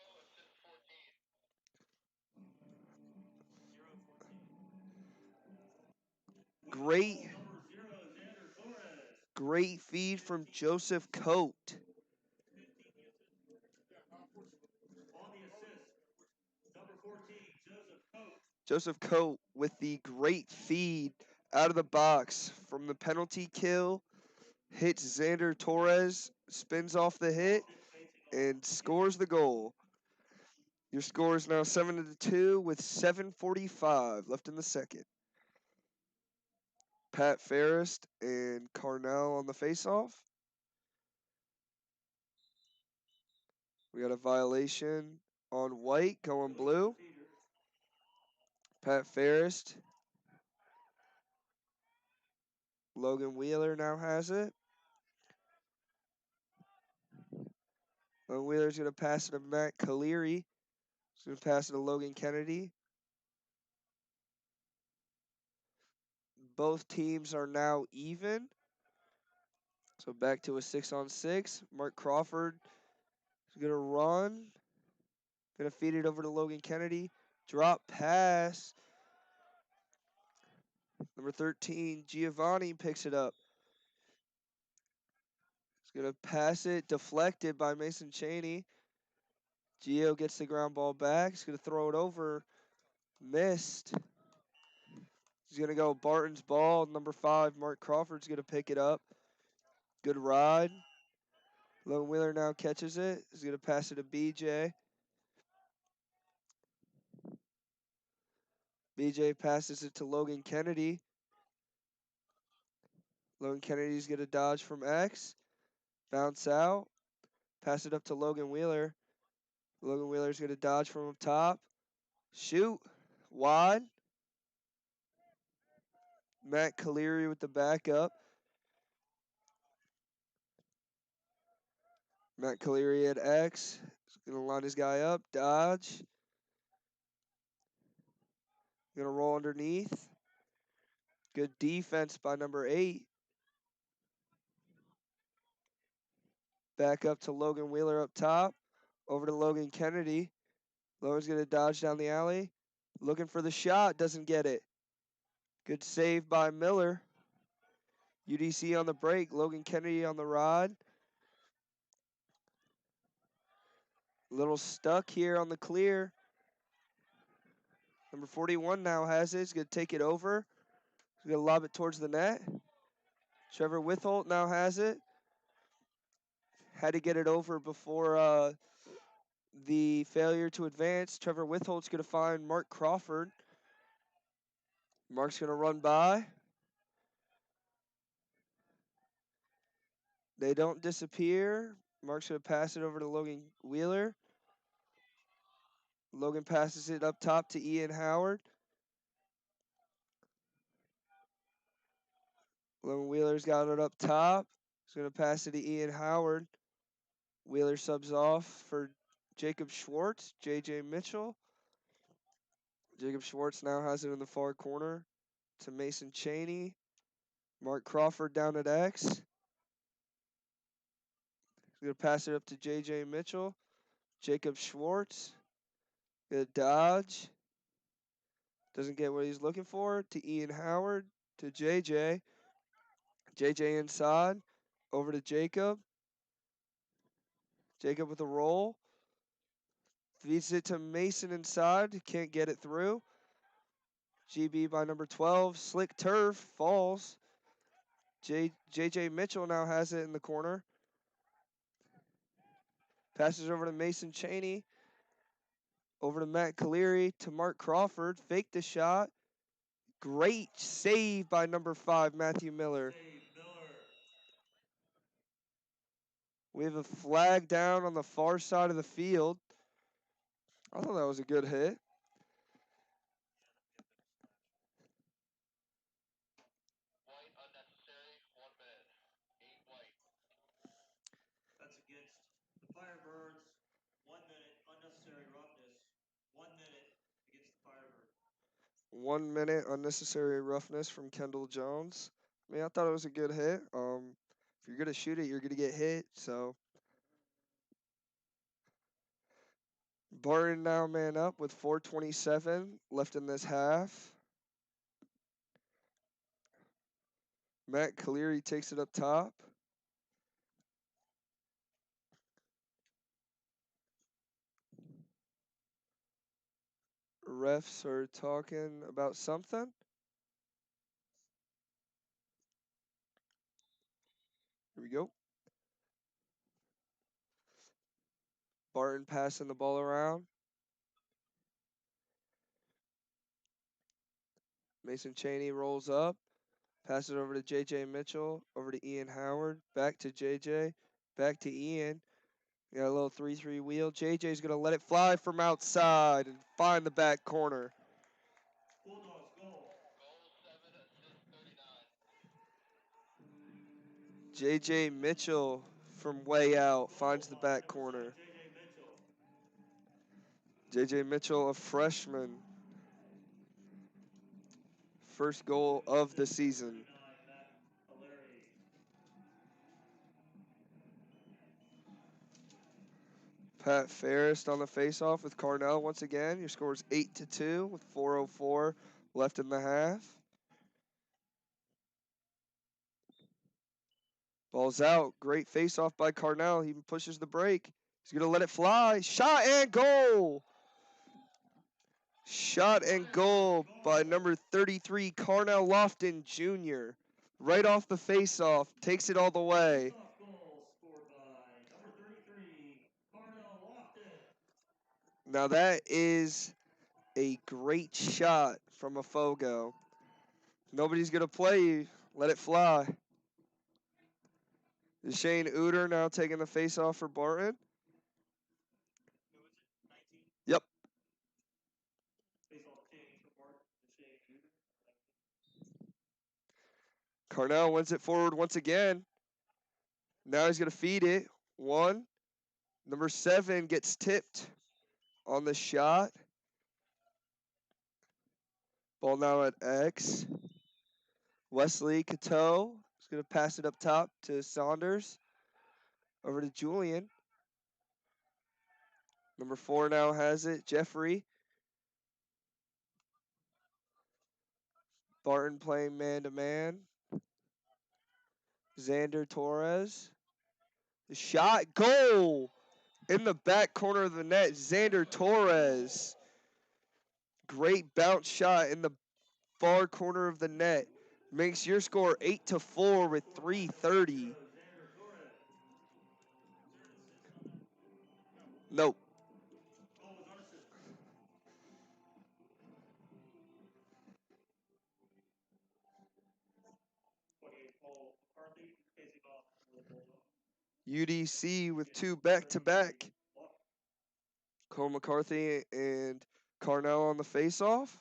Great, great feed from Joseph Coate. Joseph Coate with the great feed out of the box from the penalty kill. Hits Xander Torres, spins off the hit, and scores the goal. Your score is now 7-2 with 7:45 left in the second. Pat Ferris and Carnell on the faceoff. We got a violation on white going blue. Pat Ferris. Logan Wheeler now has it. Logan Wheeler's going to pass it to Matt Caleri. He's going to pass it to Logan Kennedy. Both teams are now even. So back to a 6-on-6. Mark Crawford is going to run. Going to feed it over to Logan Kennedy. Drop pass. Number 13, Giovanni picks it up. He's going to pass it. Deflected by Mason Cheney. Gio gets the ground ball back. He's going to throw it over. Missed. He's going to go Barton's ball. Number 5, Mark Crawford's going to pick it up. Good ride. Logan Wheeler now catches it. He's going to pass it to BJ. BJ passes it to Logan Kennedy. Logan Kennedy's going to dodge from X. Bounce out. Pass it up to Logan Wheeler. Logan Wheeler's going to dodge from up top. Shoot. Wide. Matt Caleri with the backup. Matt Caleri at X. He's going to line his guy up. Dodge. Going to roll underneath. Good defense by number 8. Back up to Logan Wheeler up top. Over to Logan Kennedy. Logan's going to dodge down the alley. Looking for the shot. Doesn't get it. Good save by Miller. UDC on the break. Logan Kennedy on the rod. Little stuck here on the clear. Number 41 now has it. He's going to take it over. He's going to lob it towards the net. Trevor Witholt now has it. Had to get it over before the failure to advance. Trevor Witholt's going to find Mark Crawford. Mark's going to run by. They don't disappear. Mark's going to pass it over to Logan Wheeler. Logan passes it up top to Ian Howard. Logan Wheeler's got it up top. He's going to pass it to Ian Howard. Wheeler subs off for Jacob Schwartz, J.J. Mitchell. Jacob Schwartz now has it in the far corner to Mason Cheney. Mark Crawford down at X. He's going to pass it up to J.J. Mitchell. Jacob Schwartz. Good dodge. Doesn't get what he's looking for. To Ian Howard. To J.J. J.J. inside. Over to Jacob. Jacob with a roll. Feeds it to Mason inside. Can't get it through. GB by number 12. Slick turf. Falls. J.J. Mitchell now has it in the corner. Passes over to Mason Cheney. Over to Matt Cleary. To Mark Crawford. Fake the shot. Great save by number 5, Matthew Miller. We have a flag down on the far side of the field. I thought that was a good hit. That's against the Firebirds. 1 minute, unnecessary roughness. 1 minute against the Firebirds. 1 minute unnecessary roughness from Kendall Jones. I mean, I thought it was a good hit. If you're gonna shoot it, you're gonna get hit. So Barton now man up with 4:27 left in this half. Matt Cleary takes it up top. Refs are talking about something. Here we go. Barton passing the ball around. Mason Cheney rolls up. Pass it over to J.J. Mitchell. Over to Ian Howard. Back to J.J. Back to Ian. Got a little 3-3 wheel. J.J.'s going to let it fly from outside and find the back corner. Bulldogs goal. J.J. Mitchell from way out finds the back corner. J.J. Mitchell, a freshman. First goal of the season. Pat Ferris on the faceoff with Carnell once again. Your score is 8-2 with 4:04 left in the half. Ball's out. Great faceoff by Carnell. He even pushes the break. He's going to let it fly. Shot and goal. Shot and goal by number 33, Carnell Lofton Jr. Right off the faceoff. Takes it all the way. Now that is a great shot from a Fogo. Nobody's going to play you. Let it fly. Shane Uter now taking the face-off for Barton. Yep. Carnell wins it forward once again. Now he's going to feed it. 1. Number 7 gets tipped on the shot. Ball now at X. Wesley Cateau is going to pass it up top to Saunders. Over to Julian. Number 4 now has it. Jeffrey. Barton playing man-to-man. Xander Torres. The shot, goal! In the back corner of the net, Xander Torres. Great bounce shot in the far corner of the net. Makes your score 8-4 with 3:30. Nope. Oh, it was unassisted. 28 Paul McCarthy facing off for the Bulldogs. UDC with two back-to-back. Cole McCarthy and Carnell on the face-off.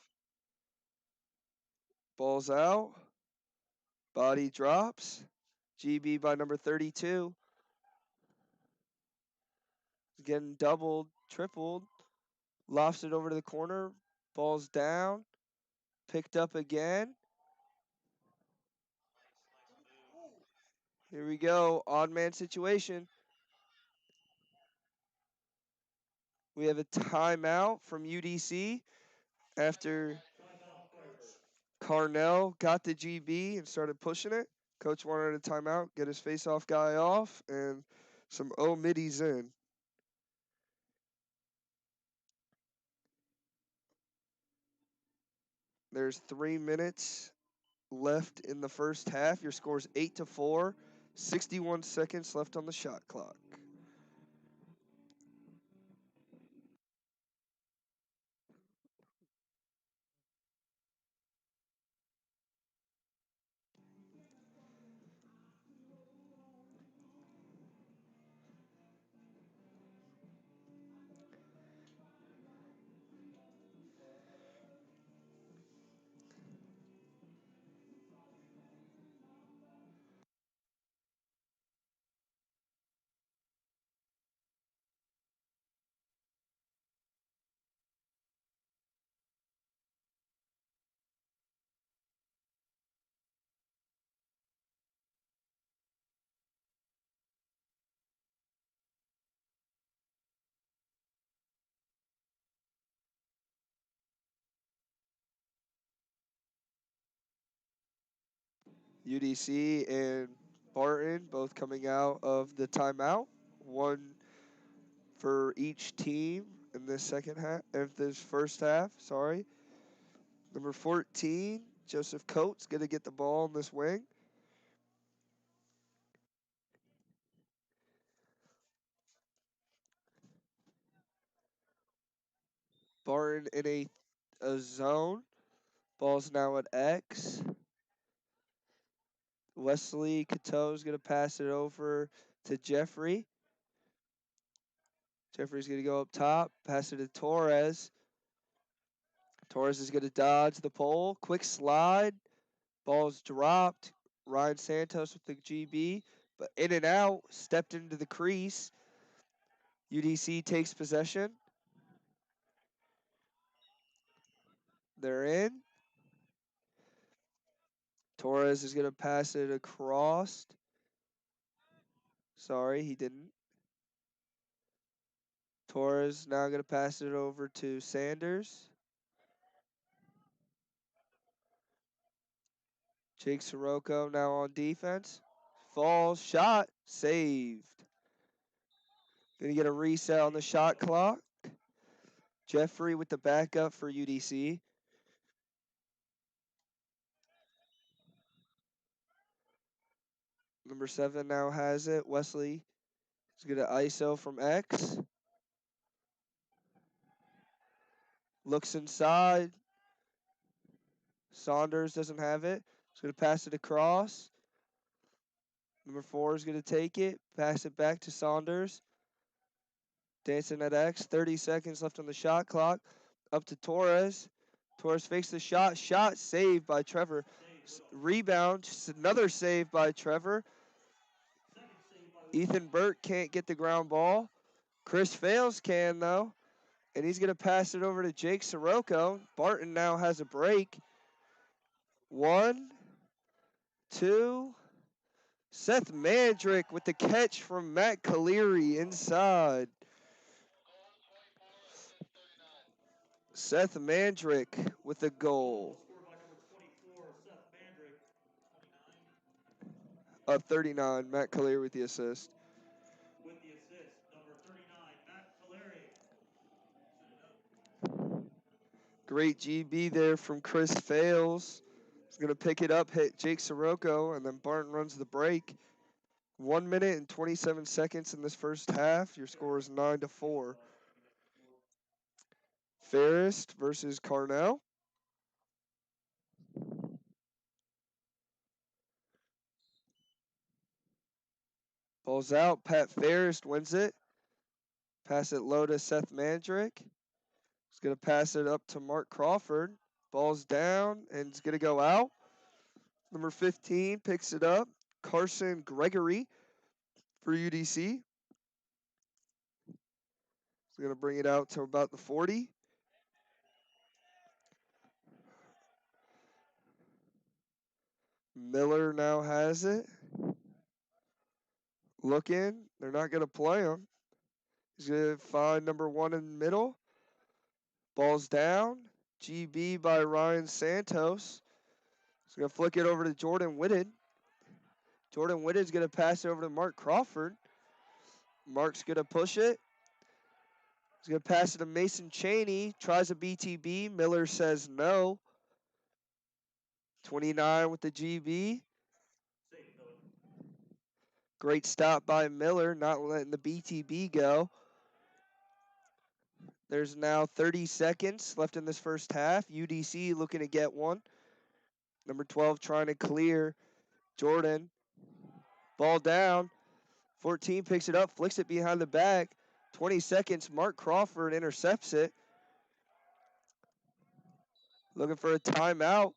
Ball's out. Body drops. GB by number 32. Getting doubled, tripled. Lofts it over to the corner. Ball's down. Picked up again. Here we go. Odd man situation. We have a timeout from UDC after Carnell got the GB and started pushing it. Coach wanted a timeout, get his face-off guy off, and some middies in. There's 3 minutes left in the first half. Your score's 8-4. 61 seconds left on the shot clock. UDC and Barton both coming out of the timeout. One for each team in this second half, of this first half, sorry. Number 14, Joseph Coates, going to get the ball in this wing. Barton in a zone. Ball's now at X. Wesley Cateau is going to pass it over to Jeffrey. Jeffrey's going to go up top, pass it to Torres. Torres is going to dodge the pole. Quick slide. Ball's dropped. Ryan Santos with the GB, but in and out, stepped into the crease. UDC takes possession. They're in. Torres is going to pass it across. Sorry, he didn't. Torres now going to pass it over to Sanders. Jake Sirocco now on defense. Falls, shot, saved. Gonna get a reset on the shot clock. Jeffrey with the backup for UDC. Number 7 now has it. Wesley is gonna ISO from X. Looks inside. Saunders doesn't have it. He's gonna pass it across. Number 4 is gonna take it. Pass it back to Saunders. Dancing at X. 30 seconds left on the shot clock. Up to Torres. Torres fakes the shot. Shot saved by Trevor. Rebound. Just another save by Trevor. Ethan Burt can't get the ground ball. Chris Fales can, though. And he's going to pass it over to Jake Sirocco. Barton now has a break. 1, 2. Seth Mandrick with the catch from Matt Caleri inside. Seth Mandrick with the goal. 39. Matt Collier with the assist. With the assist, number 39, Matt Caleri. Great GB there from Chris Fales. He's going to pick it up, hit Jake Sirocco, and then Barton runs the break. 1 minute and 27 seconds in this first half. Your score is 9-4. Ferris versus Carnell. Ball's out. Pat Ferris wins it. Pass it low to Seth Mandrick. He's going to pass it up to Mark Crawford. Ball's down and it's going to go out. Number 15 picks it up. Carson Gregory for UDC. He's going to bring it out to about the 40. Miller now has it. Looking. They're not going to play him. He's going to find number 1 in the middle. Ball's down. GB by Ryan Santos. He's going to flick it over to Jordan Whitted. Jordan Whitted's going to pass it over to Mark Crawford. Mark's going to push it. He's going to pass it to Mason Cheney. Tries a BTB. Miller says no. 29 with the GB. Great stop by Miller, not letting the BTB go. There's now 30 seconds left in this first half. UDC looking to get one. Number 12 trying to clear. Jordan. Ball down. 14 picks it up, flicks it behind the back. 20 seconds. Mark Crawford intercepts it. Looking for a timeout.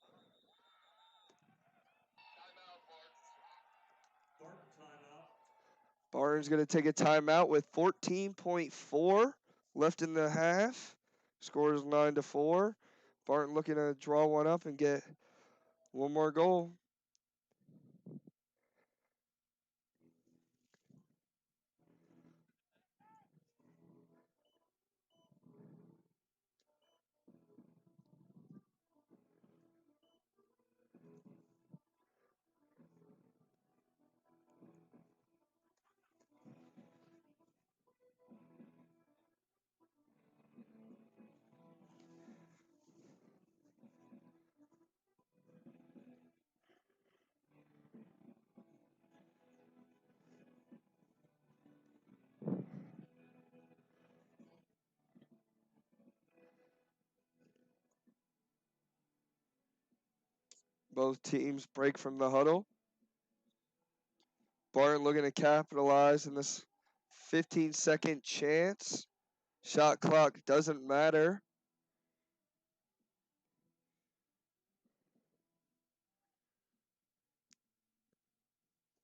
Barton's going to take a timeout with 14.4 left in the half. Score is 9-4. Barton looking to draw one up and get one more goal. Both teams break from the huddle. Barton looking to capitalize in this 15-second chance. Shot clock doesn't matter.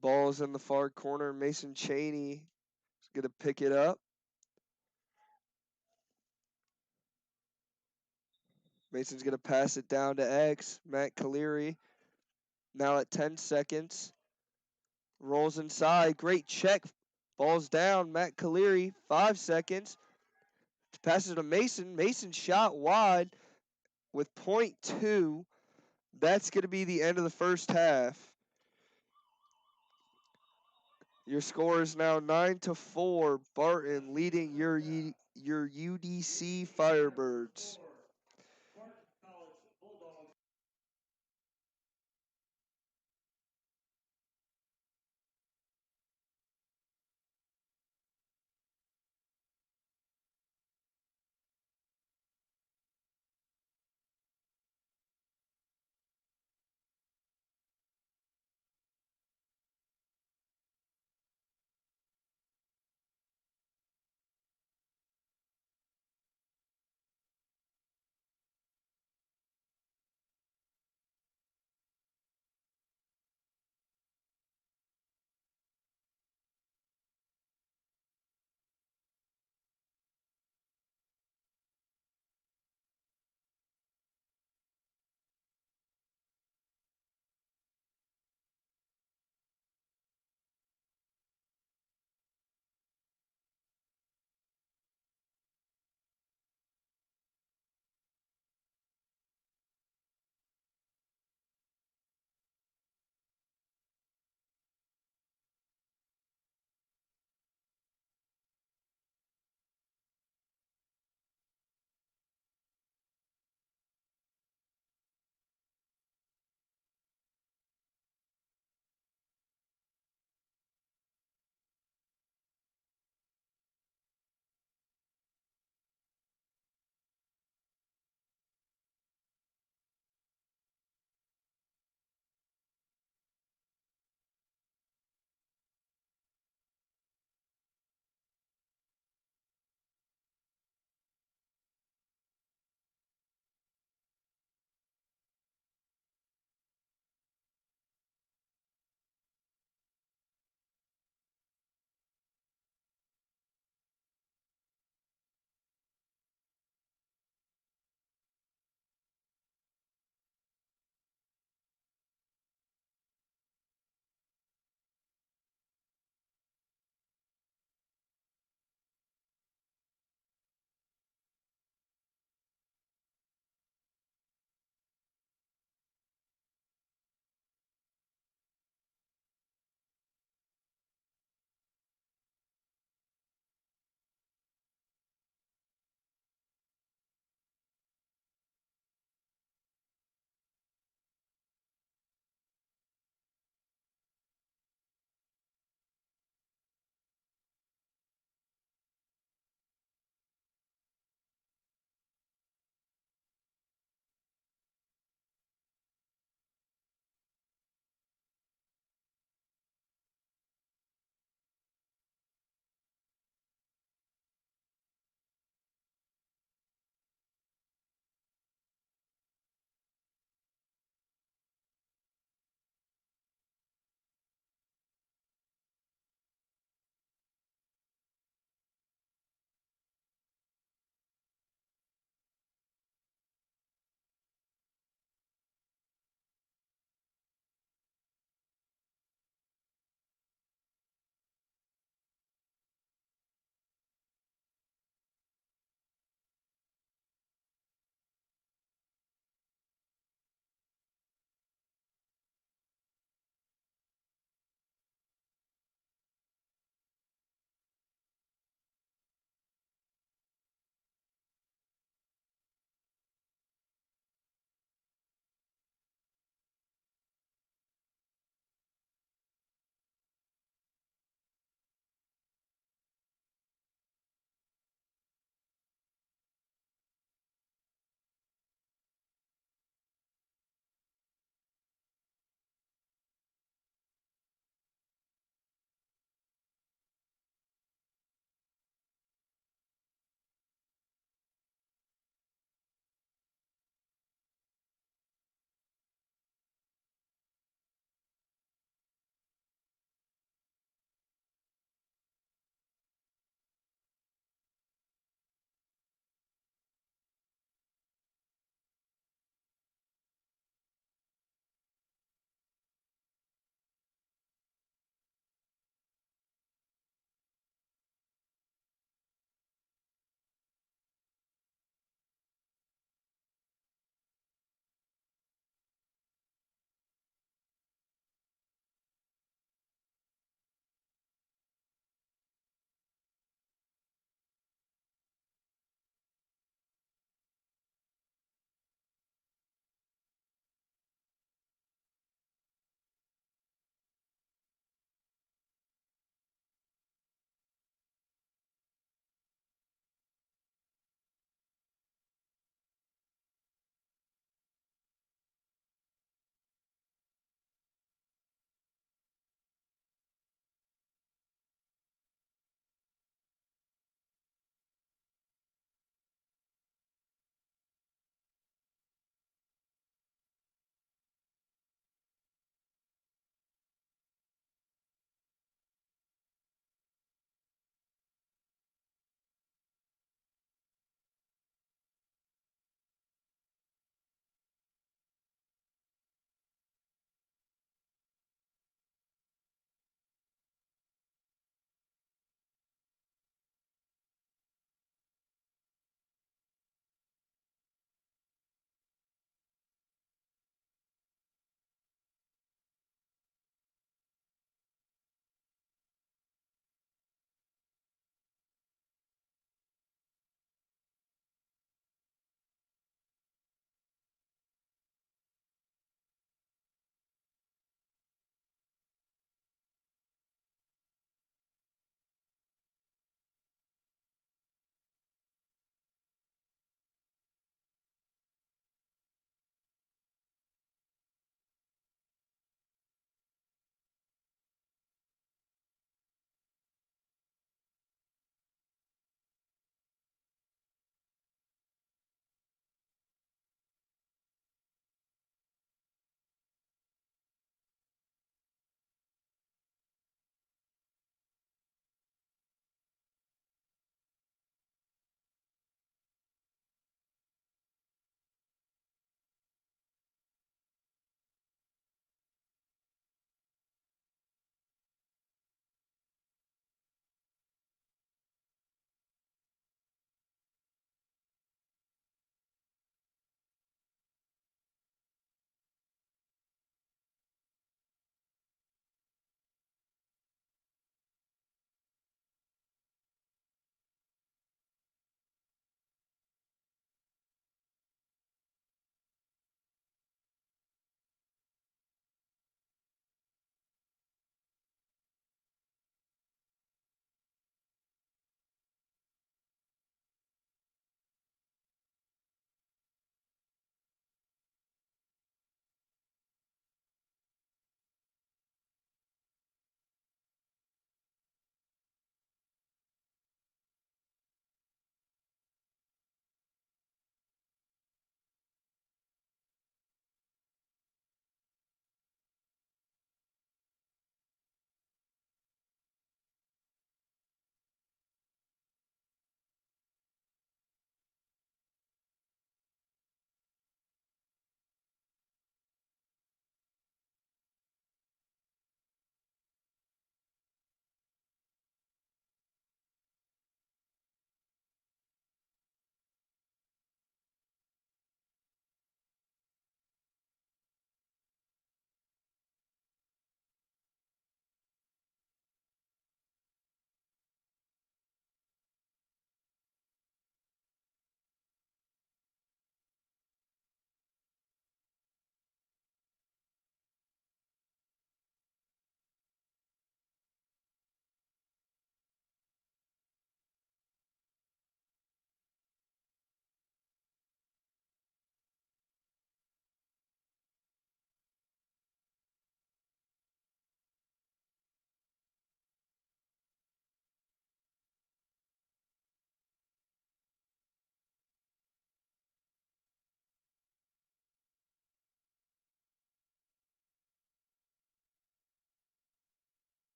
Ball is in the far corner. Mason Cheney is going to pick it up. Mason's going to pass it down to X. Matt Caleri now at 10 seconds. Rolls inside. Great check. Ball's down. Matt Caleri, 5 seconds. Passes to Mason. Mason shot wide with .2. That's going to be the end of the first half. Your score is now 9-4. Barton leading your UDC Firebirds.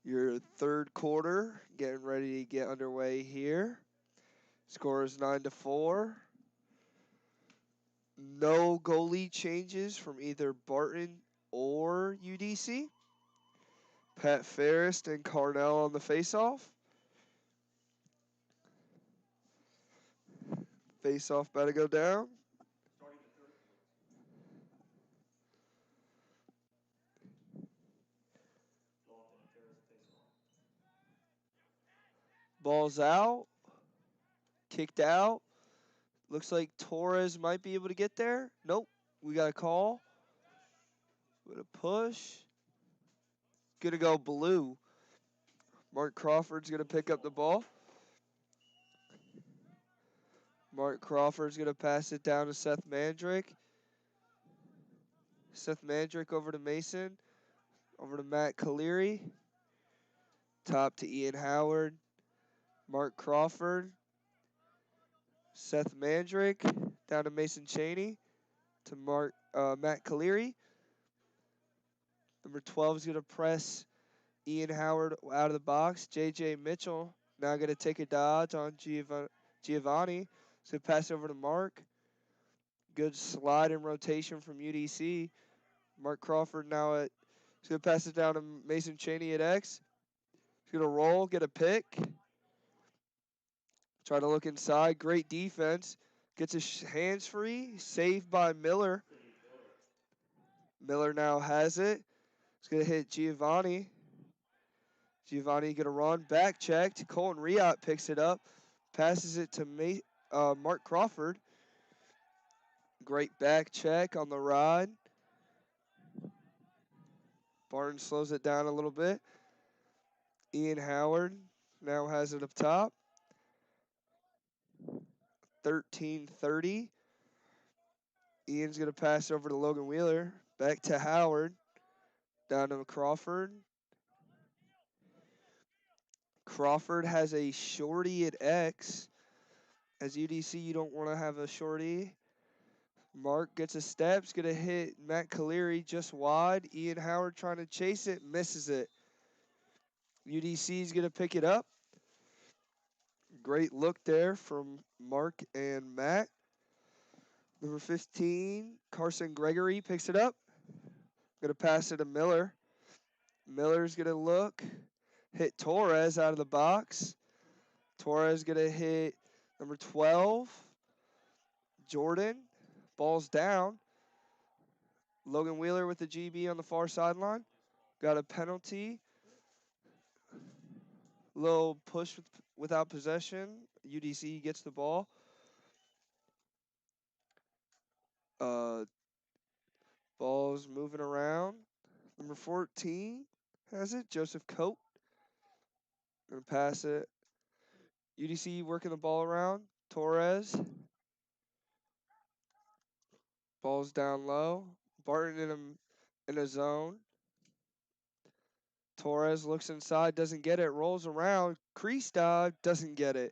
Your third quarter getting ready to get underway here. Score is 9-4. No goalie changes from either Barton or UDC. Pat Ferris and Carnell on the faceoff. Faceoff about to go down. Starting the third. Dalton and Ferris face off. Ball's out. Kicked out. Looks like Torres might be able to get there. Nope. We got a call. With a push. Gonna go blue. Mark Crawford's gonna pick up the ball. Mark Crawford's gonna pass it down to Seth Mandrick. Seth Mandrick over to Mason. Over to Matt Caleri. Top to Ian Howard. Mark Crawford. Seth Mandrick. Down to Mason Cheney. To Matt Caleri. Number 12 is going to press Ian Howard out of the box. J.J. Mitchell now going to take a dodge on Giovanni. So pass over to Mark. Good slide and rotation from UDC. Mark Crawford now he's going to pass it down to Mason Cheney at X. He's going to roll, get a pick. Try to look inside. Great defense. Gets his hands free. Saved by Miller. Miller now has it. He's going to hit Giovanni. Giovanni going to run. Back checked. Colton Riot picks it up. Passes it to Mark Crawford. Great back check on the ride. Barton slows it down a little bit. Ian Howard now has it up top. 13-30. Ian's going to pass over to Logan Wheeler. Back to Howard. Down to Crawford. Crawford has a shorty at X. As UDC, you don't want to have a shorty. Mark gets a step. He's going to hit Matt Caleri just wide. Ian Howard trying to chase it. Misses it. UDC is going to pick it up. Great look there from Mark and Matt. Number 15, Carson Gregory picks it up. Going to pass it to Miller. Miller's going to look. Hit Torres out of the box. Torres going to hit number 12, Jordan. Ball's down. Logan Wheeler with the GB on the far sideline. Got a penalty. Little push without possession. UDC gets the ball. Ball's moving around. Number 14 has it. Joseph Coate. Gonna pass it. UDC working the ball around. Torres. Ball's down low. Barton in a zone. Torres looks inside, doesn't get it, rolls around. Crease dive, doesn't get it.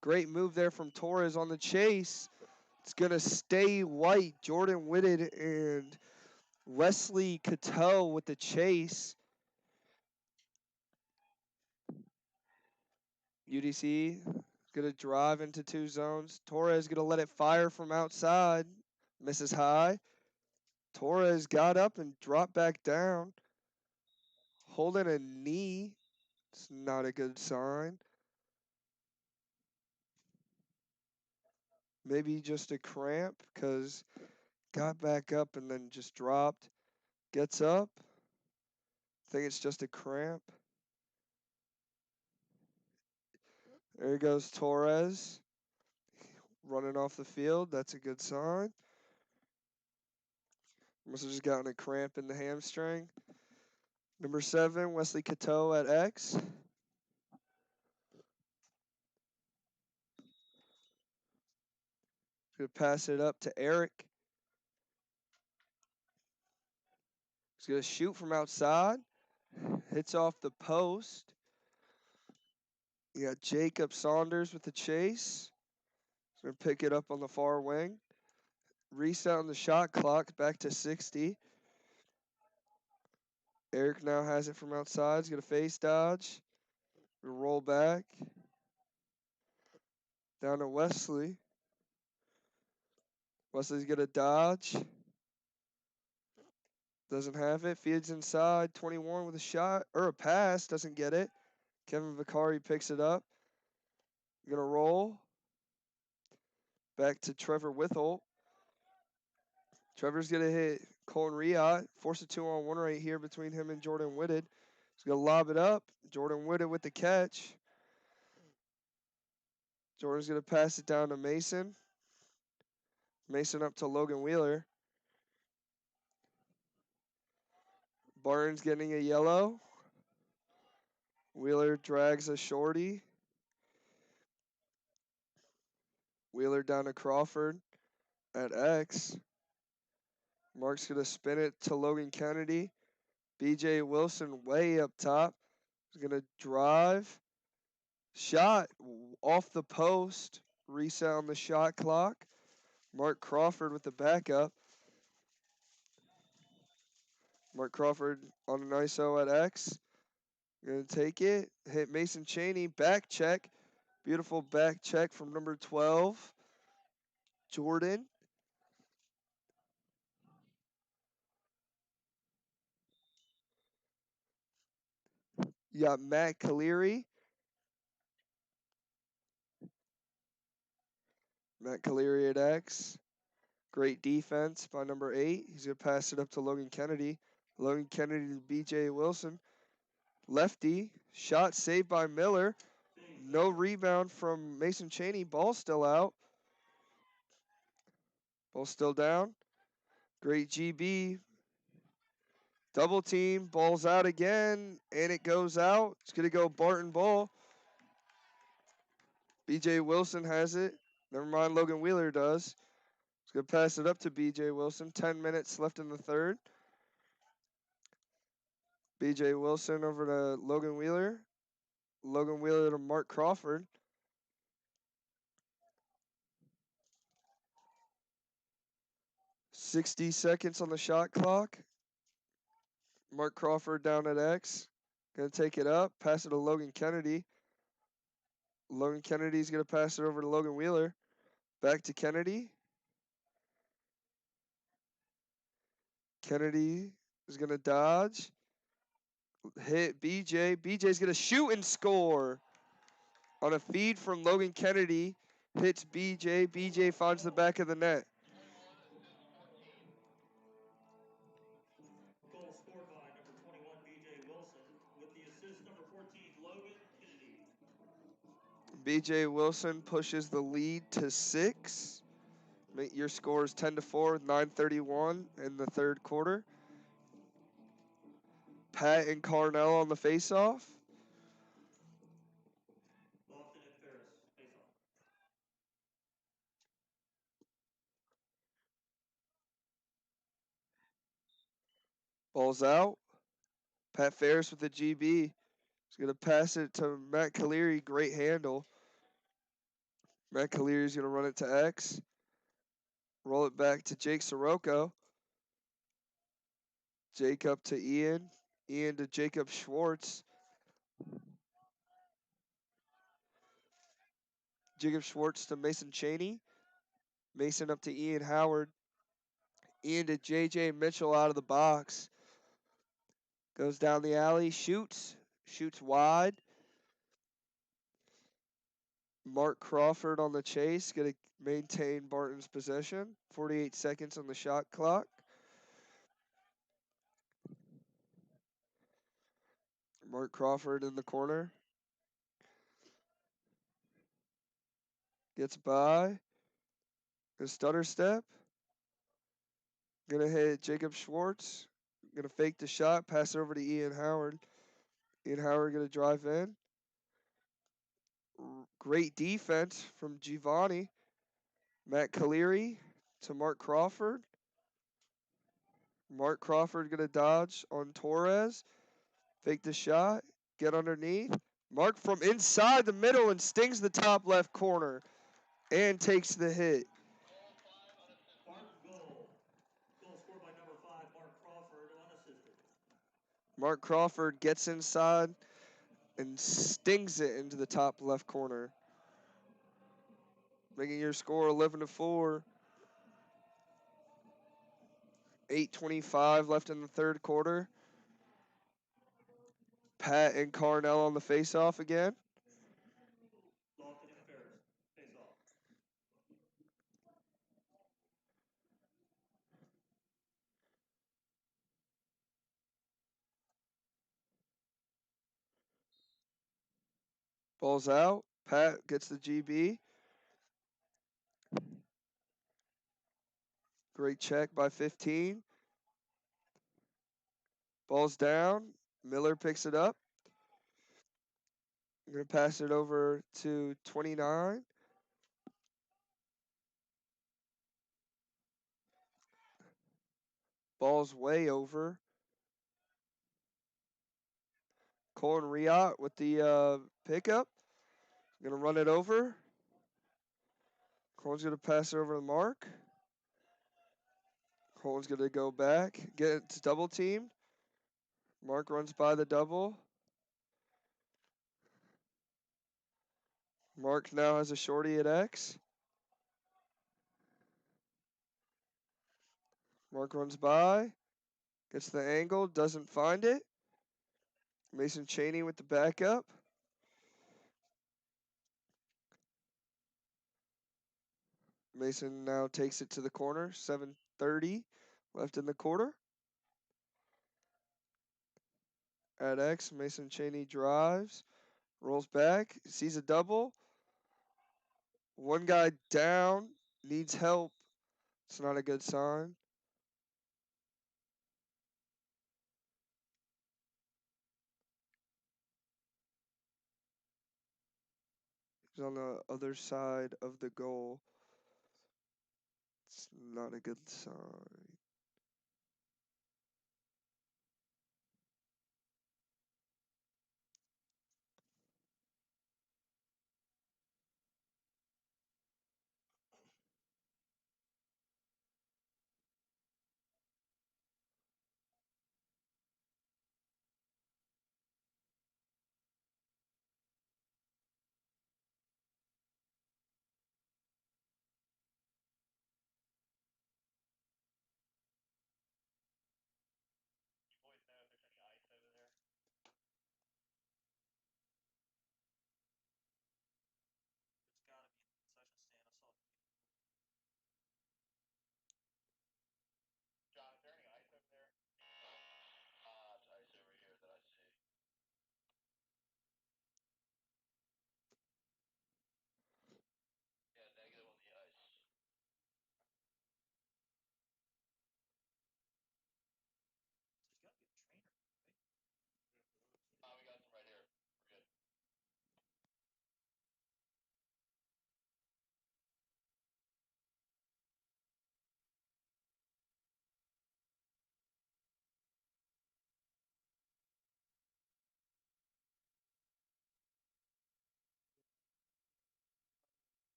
Great move there from Torres on the chase. It's going to stay white. Jordan Whitted and Wesley Cattell with the chase. UDC going to drive into two zones. Torres going to let it fire from outside. Misses high. Torres got up and dropped back down. Holding a knee. It's not a good sign. Maybe just a cramp because got back up and then just dropped. Gets up. Think it's just a cramp. There goes Torres. Running off the field. That's a good sign. Must have just gotten a cramp in the hamstring. Number 7, Wesley Cateau at X. Gonna pass it up to Eric. He's gonna shoot from outside. Hits off the post. You got Jacob Saunders with the chase. He's gonna pick it up on the far wing. Reset on the shot clock back to 60. Eric now has it from outside. He's going to face dodge. Gonna roll back. Down to Wesley. Wesley's going to dodge. Doesn't have it. Feeds inside. 21 with a shot. Or a pass. Doesn't get it. Kevin Vicari picks it up. Going to roll. Back to Trevor Withholt. Trevor's going to hit Colin Riot. Force a 2-on-1 right here between him and Jordan Whitted. He's going to lob it up. Jordan Whitted with the catch. Jordan's going to pass it down to Mason. Mason up to Logan Wheeler. Barnes getting a yellow. Wheeler drags a shorty. Wheeler down to Crawford at X. Mark's going to spin it to Logan Kennedy. BJ Wilson way up top. He's going to drive. Shot off the post. Reset on the shot clock. Mark Crawford with the backup. Mark Crawford on an ISO at X. Going to take it. Hit Mason Chaney. Back check. Beautiful back check from number 12. Jordan. You got Matt Caleri. Matt Caleri at X. Great defense by number 8. He's going to pass it up to Logan Kennedy. Logan Kennedy to BJ Wilson. Lefty. Shot saved by Miller. No rebound from Mason Chaney. Ball still out. Ball still down. Great GB. Double team. Ball's out again. And it goes out. It's going to go Barton ball. BJ Wilson has it. Never mind, Logan Wheeler does. He's going to pass it up to BJ Wilson. 10 minutes left in the third. BJ Wilson over to Logan Wheeler. Logan Wheeler to Mark Crawford. .60 seconds on the shot clock. Mark Crawford down at X. Going to take it up. Pass it to Logan Kennedy. Logan Kennedy's going to pass it over to Logan Wheeler. Back to Kennedy. Kennedy is going to dodge. Hit BJ. BJ's going to shoot and score. On a feed from Logan Kennedy. Hits BJ. BJ finds the back of the net. Goal scored by number 21, B.J. Wilson, with the assist, number 14, Logan Kennedy. BJ Wilson pushes the lead to 6. Your score is 10-4 with 9:31 in the third quarter. Pat and Carnell on the faceoff. Lofton and Ferris, face off. Ball's out. Pat Ferris with the GB. He's going to pass it to Matt Caleri. Great handle. Matt Caleri's going to run it to X. Roll it back to Jake Sirocco. Jake up to Ian. Ian to Jacob Schwartz. Jacob Schwartz to Mason Chaney. Mason up to Ian Howard. Ian to J.J. Mitchell out of the box. Goes down the alley. Shoots. Shoots wide. Mark Crawford on the chase. Going to maintain Barton's possession. 48 seconds on the shot clock. Mark Crawford in the corner. Gets by. Gonna stutter step. Gonna hit Jacob Schwartz. Gonna fake the shot. Pass it over to Ian Howard. Ian Howard gonna drive in. Great defense from Giovanni. Matt Caleri to Mark Crawford. Mark Crawford gonna dodge on Torres. Fake the shot. Get underneath. Mark from inside the middle and stings the top left corner. And takes the hit. Barton goal. Goal scored by number 5, Mark Crawford, unassisted. Mark Crawford gets inside and stings it into the top left corner, making your score 11-4. 8:25 left in the third quarter. Pat and Carnell on the face-off again. Lofton and Ferris, face off. Ball's out. Pat gets the GB. Great check by 15. Ball's down. Miller picks it up. I'm going to pass it over to 29. Ball's way over. Colin Riot with the pickup. Going to run it over. Colin's going to pass it over to Mark. Colin's going to go back. Gets double teamed. Mark runs by the double. Mark now has a shorty at X. Mark runs by. Gets the angle. Doesn't find it. Mason Cheney with the backup. Mason now takes it to the corner. 7:30 left in the quarter. At X, Mason Cheney drives, rolls back, sees a double. One guy down, needs help. It's not a good sign. He's on the other side of the goal. It's not a good sign. You boys know if there's any ice over there? There's gotta be in the concession stand. I saw it. John, is there any ice over there? It's ice over here that I see. Yeah, negative on the ice. There's gotta be a trainer, right? We got some right here. We're good.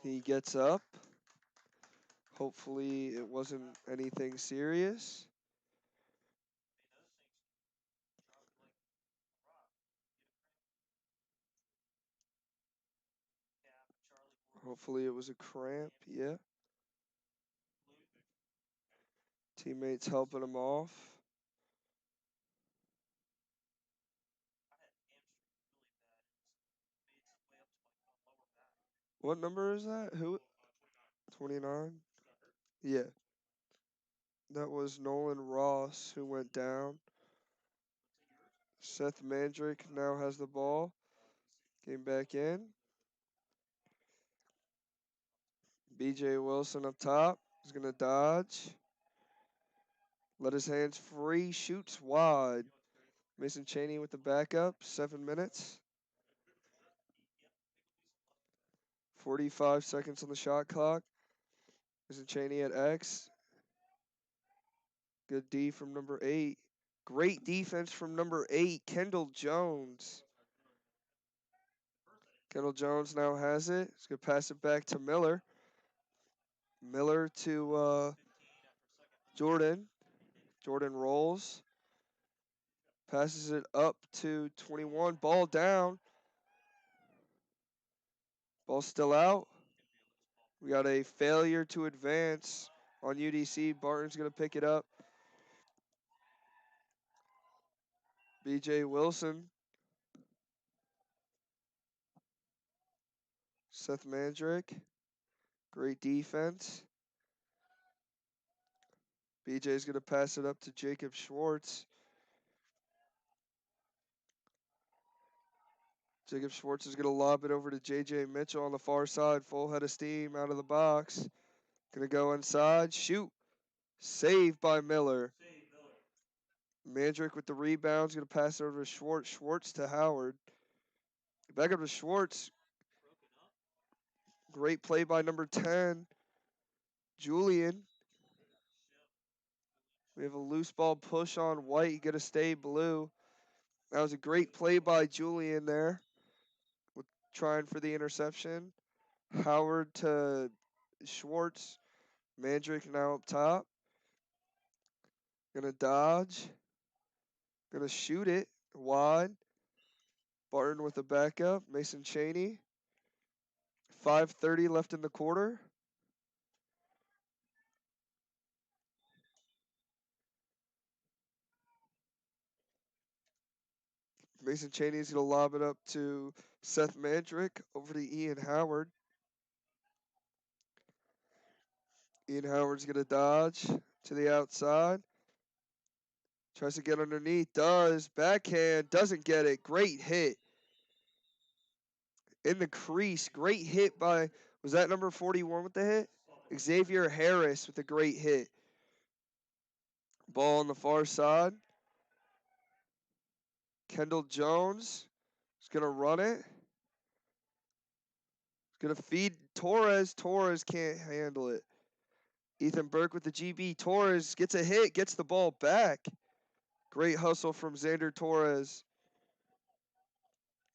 He gets up. Hopefully, it wasn't anything serious. Hopefully, it was a cramp. Yeah. Teammates helping him off. What number is that? Who? 29? Yeah. That was Nolan Ross who went down. Seth Mandrick now has the ball. Came back in. BJ Wilson up top. He's going to dodge. Let his hands free. Shoots wide. Mason Cheney with the backup. 7 minutes. 45 seconds on the shot clock. Mason Cheney at X. Good D from number 8. Great defense from number 8, Kendall Jones. Kendall Jones now has it. He's going to pass it back to Miller. Miller to Jordan. Jordan rolls. Passes it up to 21. Ball down. Ball still out. We got a failure to advance on UDC. Barton's going to pick it up. BJ Wilson. Seth Mandrick. Great defense. BJ's going to pass it up to Jacob Schwartz. Jacob Schwartz is going to lob it over to J.J. Mitchell on the far side. Full head of steam out of the box. Going to go inside. Shoot. Saved by Miller. Mandrick with the rebound. Is going to pass it over to Schwartz. Schwartz to Howard. Back up to Schwartz. Great play by number 10, Julian. We have a loose ball push on white. Going to stay blue. That was a great play by Julian there. With trying for the interception. Howard to Schwartz. Mandrick now up top. Gonna dodge. Gonna shoot it wide. Barton with the backup. Mason Cheney. 5:30 left in the quarter. Mason Cheney's gonna lob it up to Seth Mandrick over to Ian Howard. Ian Howard's gonna dodge to the outside. Tries to get underneath. Does. Backhand. Doesn't get it. Great hit. In the crease. Great hit by, was that number 41 with the hit? Xavier Harris with a great hit. Ball on the far side. Kendall Jones is going to run it. He's going to feed Torres. Torres can't handle it. Ethan Burke with the GB. Torres gets a hit, gets the ball back. Great hustle from Xander Torres.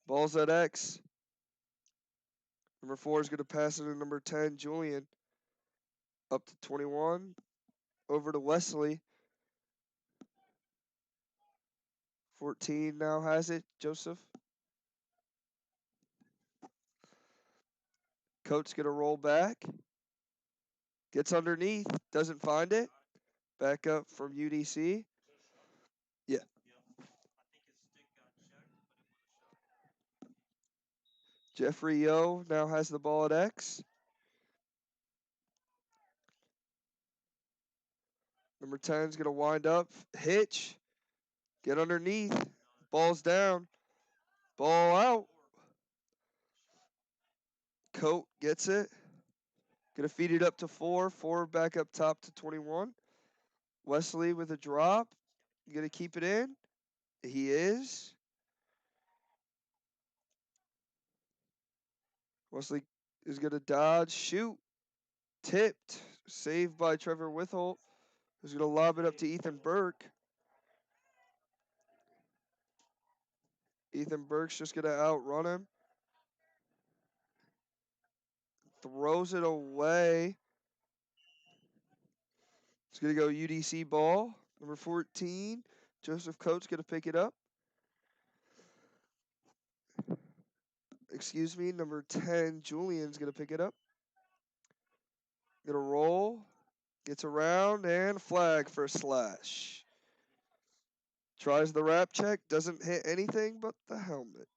Ball's at X. Number 4 is going to pass it to number 10, Julian. Up to 21. Over to Wesley. 14 now has it, Joseph. Coates going to roll back. Gets underneath. Doesn't find it. Back up from UDC. Yeah. Jeffrey Yo now has the ball at X. Number 10 is going to wind up. Hitch. Get underneath. Ball's down. Ball out. Coat gets it. Going to feed it up to 4. 4 back up top to 21. Wesley with a drop. Going to keep it in. He is. Wesley is going to dodge. Shoot. Tipped. Saved by Trevor Witholt. Who's going to lob it up to Ethan Burke. Ethan Burke's just going to outrun him. Throws it away. It's going to go UDC ball. Number 14, Joseph Coates going to pick it up. Excuse me, number 10, Julian's going to pick it up. Going to roll. Gets around and flag for a slash. Tries the wrap check. Doesn't hit anything but the helmet.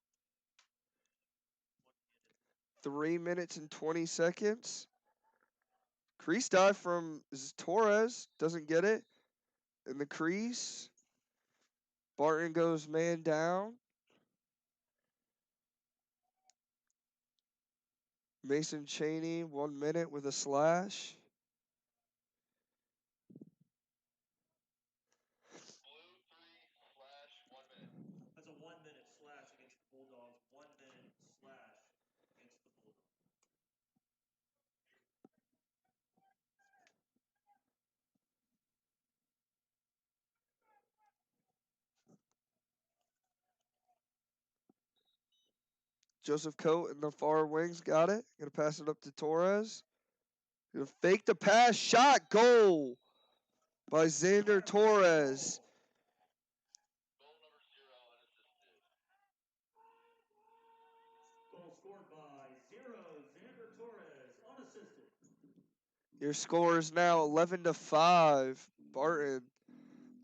3 minutes and 20 seconds. Crease dive from Torres. Doesn't get it. In the crease. Barton goes man down. Mason Cheney, 1 minute with a slash. That's a 1 minute slash against the Bulldogs. 1 minute slash against the Bulldogs. Joseph Coate in the far wings got it. Gonna pass it up to Torres. Gonna fake the pass. Shot. Goal by Xander Torres. Goal scored by 0, Xander Torres, unassisted. Your score is now 11-5. Barton.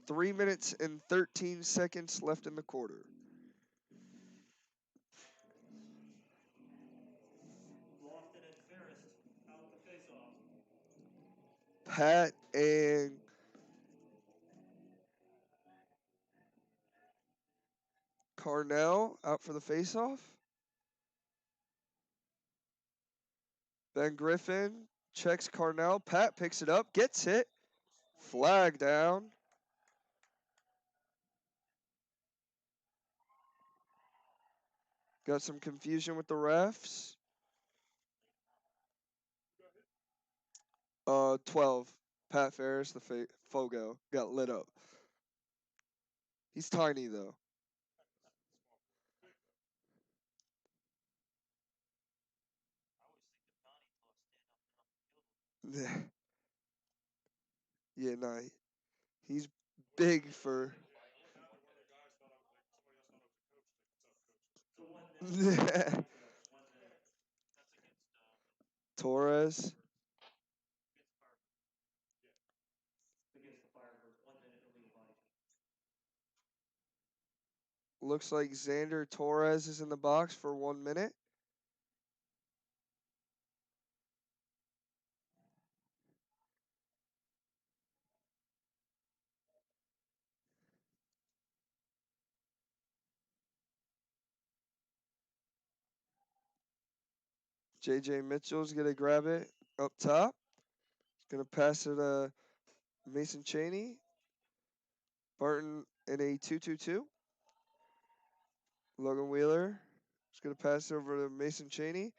3 minutes and 13 seconds left in the quarter. Lofton and Ferris out the faceoff. Pat and Carnell out for the faceoff. Ben Griffin checks Carnell. Pat picks it up, gets it. Flag down. Got some confusion with the refs. 12. Pat Ferris, the Fogo, got lit up. He's tiny though. Yeah, nah. He's big for. Torres. Against the Firebirds, 1 minute illegal body check. Looks like Xander Torres is in the box for 1 minute. JJ Mitchell's going to grab it up top. He's going to pass it to Mason Cheney. Barton in a 2-2-2. Logan Wheeler is going to pass it over to Mason Cheney.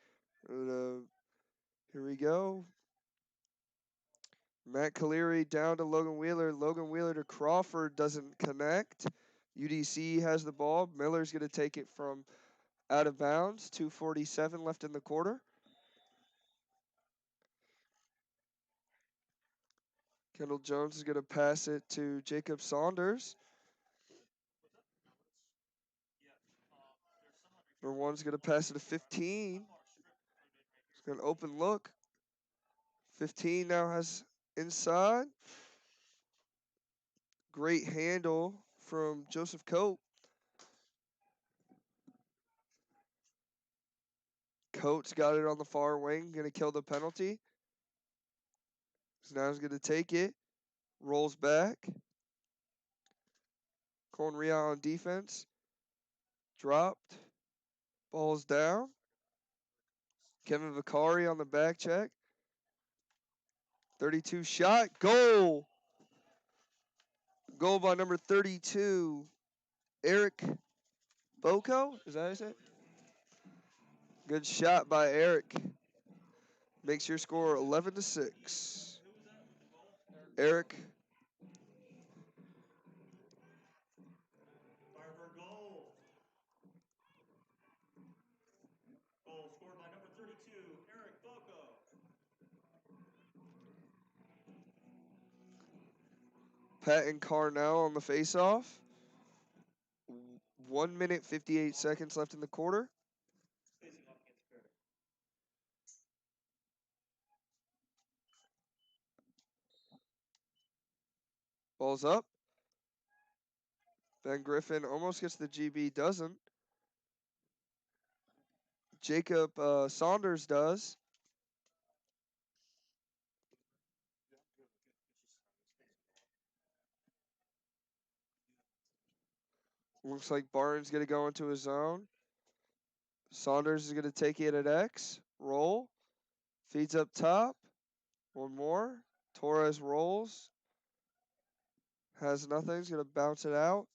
Here we go. Matt Cleary down to Logan Wheeler. Logan Wheeler to Crawford, doesn't connect. UDC has the ball. Miller's going to take it from out of bounds. 2:47 left in the quarter. Kendall Jones is going to pass it to Jacob Saunders. Number one's going to pass it to 15. It's got an open look. 15 now has inside. Great handle from Joseph Coate. Coates got it on the far wing, going to kill the penalty. So now he's going to take it, rolls back. Conria on defense. Dropped. Ball's down. Kevin Vicari on the back check. 32 shot. Goal. Goal by number 32, Eric Boko. Is that how you say it? Good shot by Eric. Makes your score 11-6. Eric. Firebird goal. Goal scored by number 32, Eric Boko. Pat and Carnell on the faceoff. 1 minute, 58 seconds left in the quarter. Facing off against Ferris. Ball's up. Ben Griffin almost gets the GB, doesn't. Jacob Saunders does. Looks like Barnes going to go into his zone. Saunders is going to take it at X. Roll. Feeds up top. One more. Torres rolls. Has nothing. He's going to bounce it out.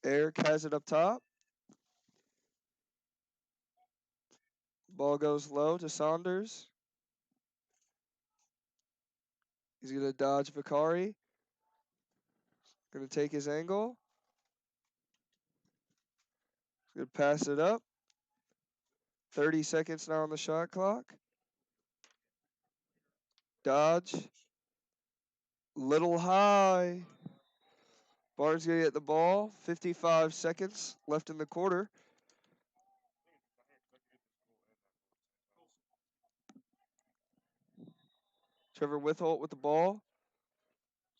Eric has it up top. Ball goes low to Saunders. He's going to dodge Vicari. Going to take his angle. He's going to pass it up. 30 seconds now on the shot clock. Dodge. Little high. Barnes going to get the ball. 55 seconds left in the quarter. Trevor Witholt with the ball.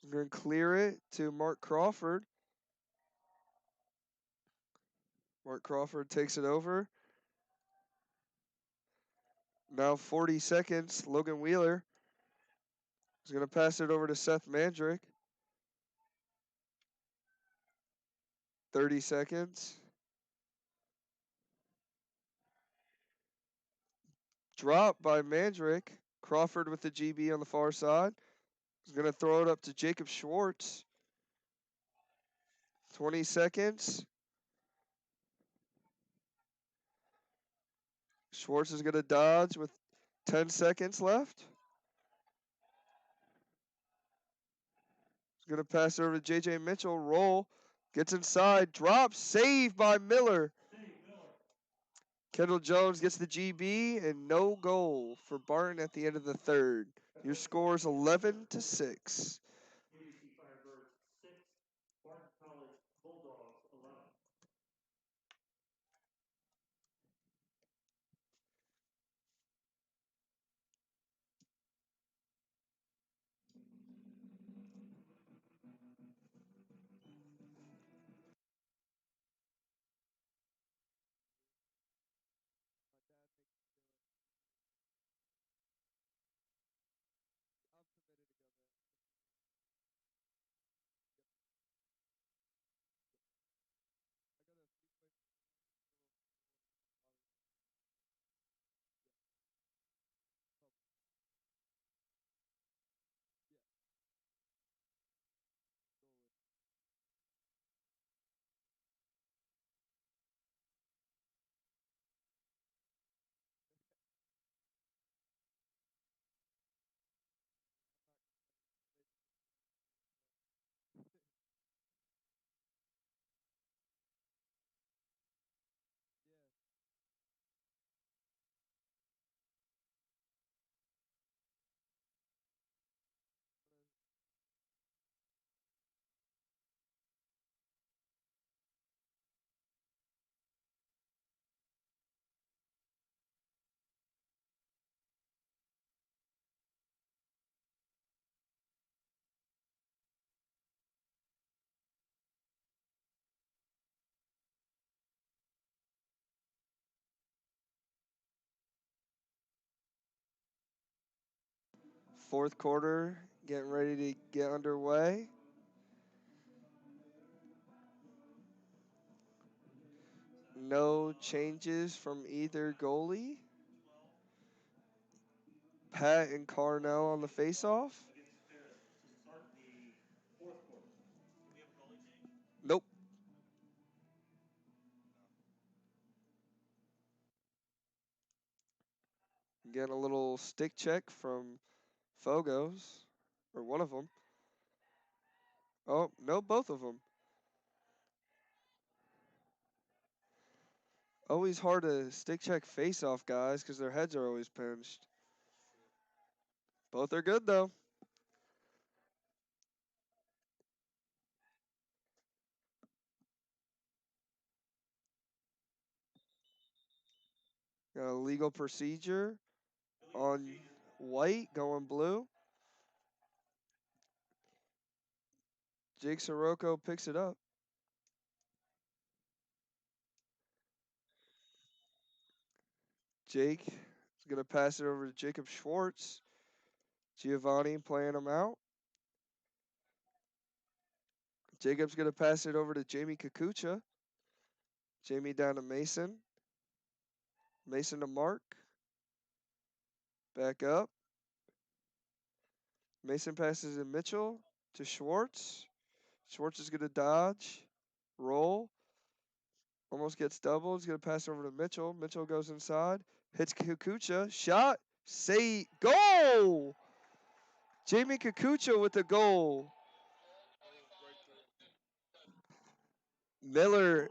He's going to clear it to Mark Crawford. Mark Crawford takes it over. Now 40 seconds. Logan Wheeler is going to pass it over to Seth Mandrick. 30 seconds. Drop by Mandrick. Crawford with the GB on the far side. He's going to throw it up to Jacob Schwartz. 20 seconds. Schwartz is going to dodge with 10 seconds left. He's going to pass it over to J.J. Mitchell. Roll. Gets inside. Drops. Save by Miller. Kendall Jones gets the GB and no goal for Barton at the end of the third. Your score is 11-6. UDC Firebirds 6, Barton College Bulldogs 11. Fourth quarter getting ready to get underway. No changes from either goalie. Pat and Carnell on the faceoff. Against Ferris to start the fourth quarter. Do we have a goalie change? Nope. Getting a little stick check from Fogos, or one of them. Oh, no, both of them. Always hard to stick check face-off guys because their heads are always pinched. Both are good, though. Got a legal procedure on white going blue. Jake Sirocco picks it up. Jake is going to pass it over to Jacob Schwartz. Giovanni playing him out. Jacob's going to pass it over to Jamie Kakucha. Jamie down to Mason. Mason to Mark. Back up. Mason passes to Mitchell to Schwartz. Schwartz is going to dodge. Roll. Almost gets doubled. He's going to pass over to Mitchell. Mitchell goes inside. Hits Kakucha. Shot. Save. Goal! Jamie Kakucha with the goal. Miller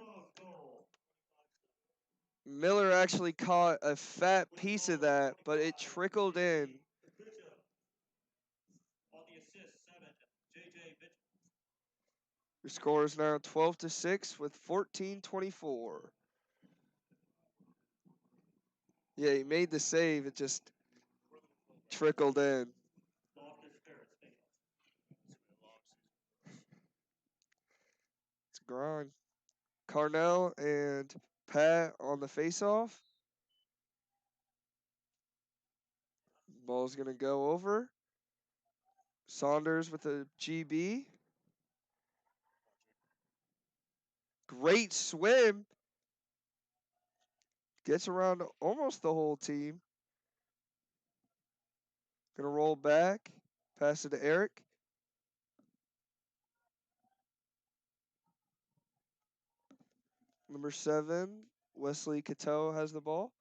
Miller actually caught a fat piece of that, but it trickled in. On the assist, 7, J.J. Mitchell. Your score is now 12-6 with 14:24. Yeah, he made the save. It just trickled in. It's a grind. Carnell and Pat on the face-off. Ball's going to go over. Saunders with a GB. Great swim. Gets around almost the whole team. Gonna roll back. Pass it to Eric. Number 7, Wesley Cato has the ball.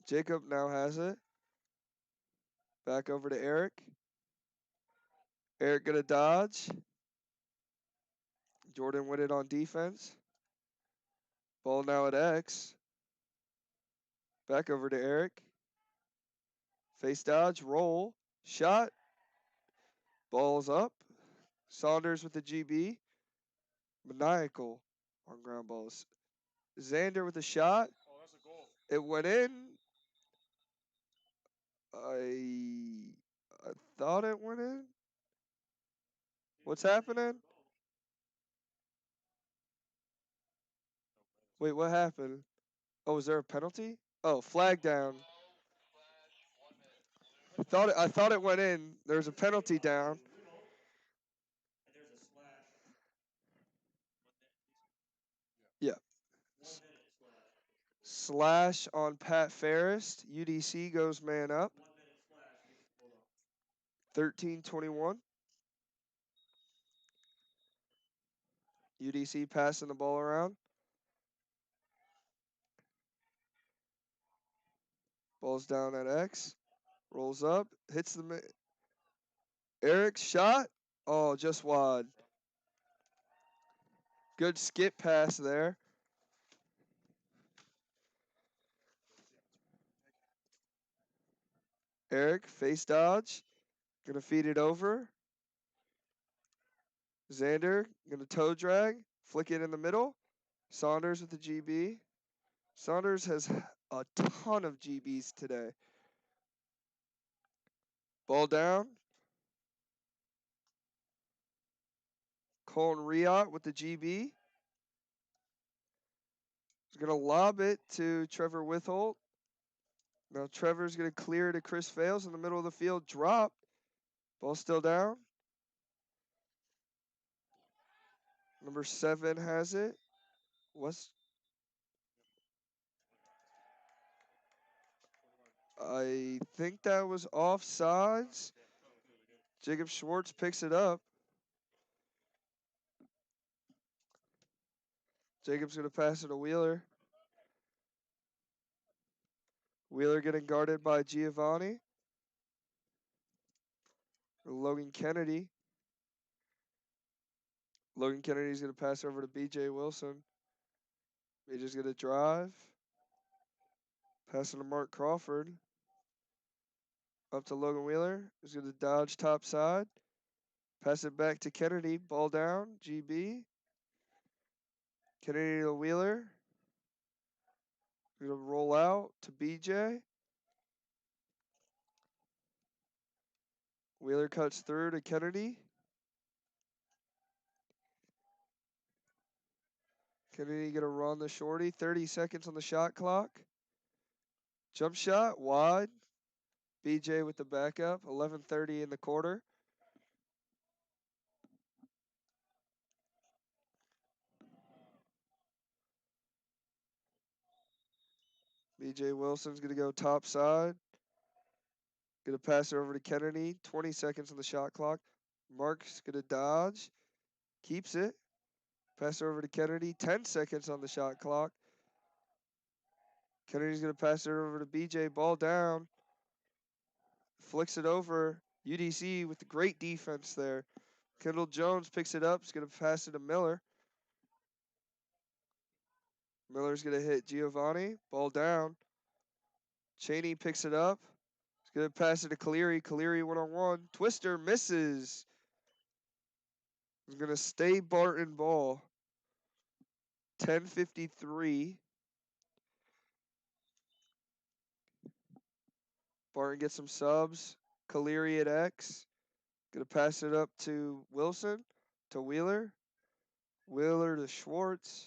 Jacob now has it. Back over to Eric. Eric gonna dodge. Jordan with it on defense. Ball now at X. Back over to Eric. Face dodge, roll, shot. Ball's up. Saunders with the GB. Maniacal on ground balls. Xander with a shot. Oh, that's a goal. It went in. I thought it went in. What's happening? Wait, what happened? Oh, is there a penalty? Oh, flag down. I thought it went in. There's a penalty down. Yeah. Slash on Pat Ferris. UDC goes man up. 13-21. UDC passing the ball around. Ball's down at X. Rolls up. Hits the... Eric's shot. Oh, just wide. Good skip pass there. Eric, face dodge. Gonna feed it over. Xander, gonna toe drag. Flick it in the middle. Saunders with the GB. Saunders has a ton of GBs today. Ball down. Colin Riot with the GB. He's going to lob it to Trevor Witholt. Now Trevor's going to clear to Chris Fales in the middle of the field. Drop. Ball still down. Number 7 has it. I think that was offsides. Jacob Schwartz picks it up. Jacob's going to pass it to Wheeler. Wheeler getting guarded by Giovanni. Logan Kennedy. Logan Kennedy's going to pass over to BJ Wilson. BJ's going to drive. Passing to Mark Crawford. Up to Logan Wheeler. He's going to dodge top side. Pass it back to Kennedy. Ball down. GB. Kennedy to Wheeler. Going to roll out to BJ. Wheeler cuts through to Kennedy. Kennedy going to run the shorty. 30 seconds on the shot clock. Jump shot. Wide. BJ with the backup. 11:30 in the quarter. BJ Wilson's going to go top side. Going to pass it over to Kennedy. 20 seconds on the shot clock. Mark's going to dodge. Keeps it. Pass it over to Kennedy. 10 seconds on the shot clock. Kennedy's going to pass it over to BJ. Ball down. Flicks it over. UDC with the great defense there. Kendall Jones picks it up. He's going to pass it to Miller. Miller's going to hit Giovanni. Ball down. Cheney picks it up. He's going to pass it to Caleri. Caleri one-on-one. Twister misses. He's going to stay Barton ball. 10:53. Barton gets some subs. Caleri at X. Going to pass it up to Wilson. To Wheeler. Wheeler to Schwartz.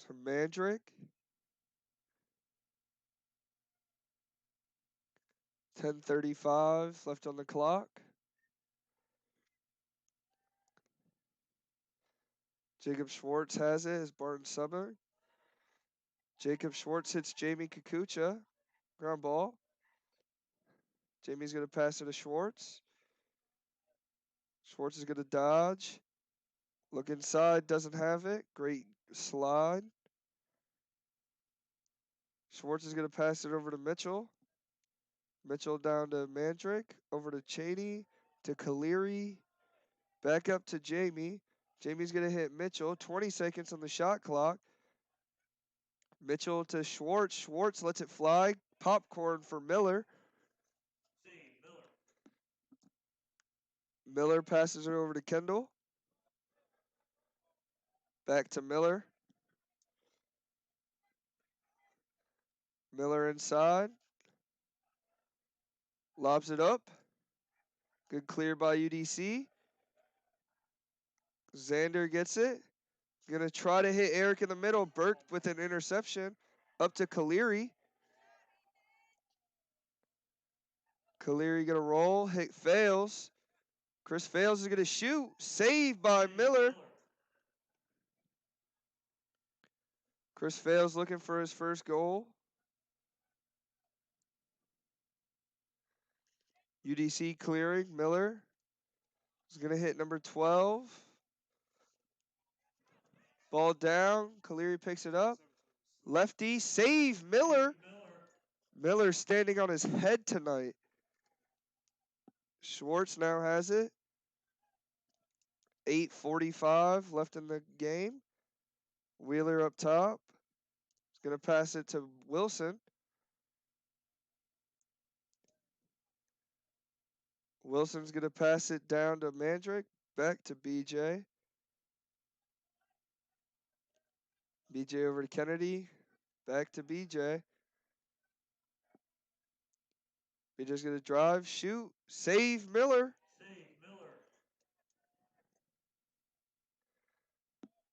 To Mandrick. 10:35 left on the clock. Jacob Schwartz has it as Barton subbing. Jacob Schwartz hits Jamie Kikucha. Ground ball. Jamie's going to pass it to Schwartz. Schwartz is going to dodge. Look inside, doesn't have it. Great slide. Schwartz is going to pass it over to Mitchell. Mitchell down to Mandrick. Over to Cheney. To Caleri. Back up to Jamie. Jamie's going to hit Mitchell. 20 seconds on the shot clock. Mitchell to Schwartz. Schwartz lets it fly. Popcorn for Miller. Miller passes it over to Kendall. Back to Miller. Miller inside. Lobs it up. Good clear by UDC. Xander gets it. Gonna try to hit Eric in the middle. Burke with an interception. Up to Caleri. Caleri gonna roll. Hit fails. Chris Fails is gonna shoot. Saved by Miller. Chris Fails looking for his first goal. UDC clearing. Miller is gonna hit number 12. Ball down. Caleri picks it up. Lefty. Save Miller. Miller standing on his head tonight. Schwartz now has it. 8:45 left in the game. Wheeler up top. He's going to pass it to Wilson. Wilson's going to pass it down to Mandrick. Back to BJ. BJ over to Kennedy. Back to BJ. BJ's going to drive, shoot, save Miller.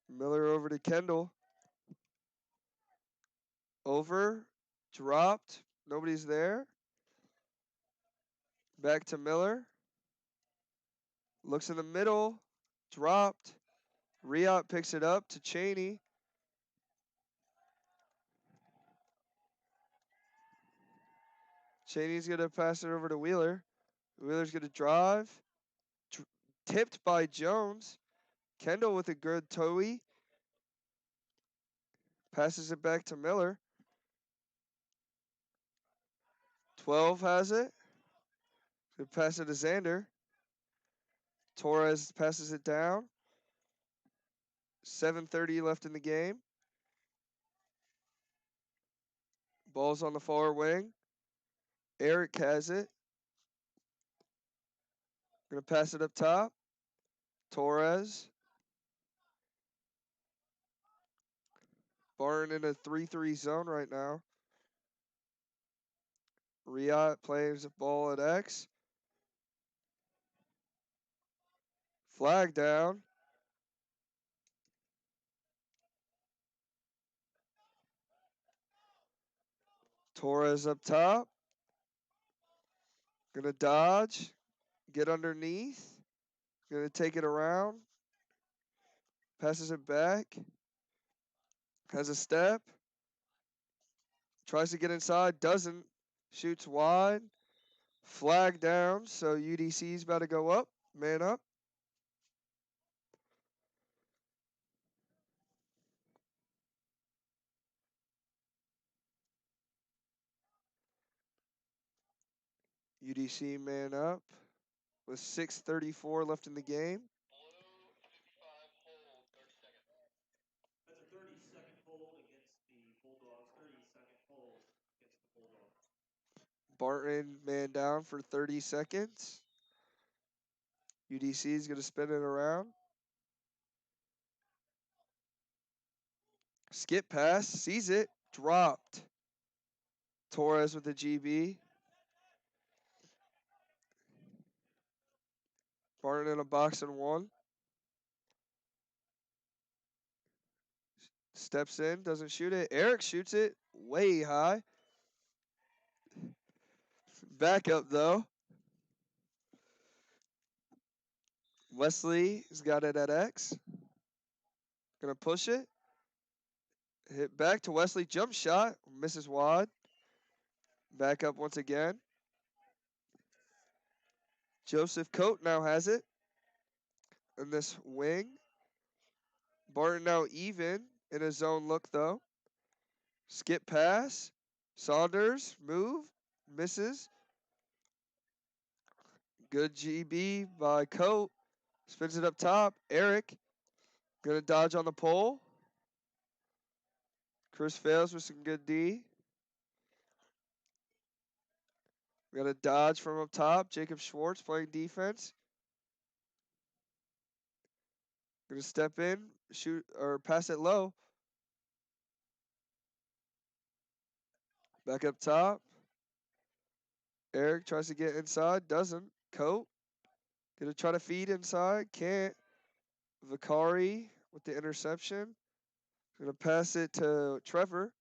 Miller over to Kendall. Over, dropped, nobody's there. Back to Miller. Looks in the middle, dropped. Riot picks it up to Cheney. Cheney's going to pass it over to Wheeler. Wheeler's going to drive. Tipped by Jones. Kendall with a good toey. Passes it back to Miller. 12 has it. Good pass it to Xander. Torres passes it down. 7:30 left in the game. Ball's on the far wing. Eric has it. Gonna pass it up top. Torres. Barton in a 3-3 zone right now. Riot plays the ball at X. Flag down. Torres up top. Gonna dodge. Get underneath. Gonna take it around. Passes it back. Has a step. Tries to get inside. Doesn't. Shoots wide. Flag down. So UDC's about to go up. Man up. UDC man up with 6:34 left in the game. Bulldogs 30-second hold against the Bulldogs. Barton man down for 30 seconds. UDC is going to spin it around. Skip pass, sees it, dropped. Torres with the GB. Barton in a box and one. Steps in, doesn't shoot it. Eric shoots it way high. Back up though. Wesley's got it at X. Gonna push it. Hit back to Wesley. Jump shot. Misses wide. Back up once again. Joseph Coate now has it. In this wing. Barton now even in a zone look though. Skip pass. Saunders move. Misses. Good GB by Coate. Spins it up top. Eric gonna dodge on the pole. Chris fails with some good D. We got a dodge from up top. Jacob Schwartz playing defense. Gonna step in, shoot or pass it low. Back up top. Eric tries to get inside, doesn't. Coate gonna try to feed inside, can't. Vicari with the interception. Gonna pass it to Trevor.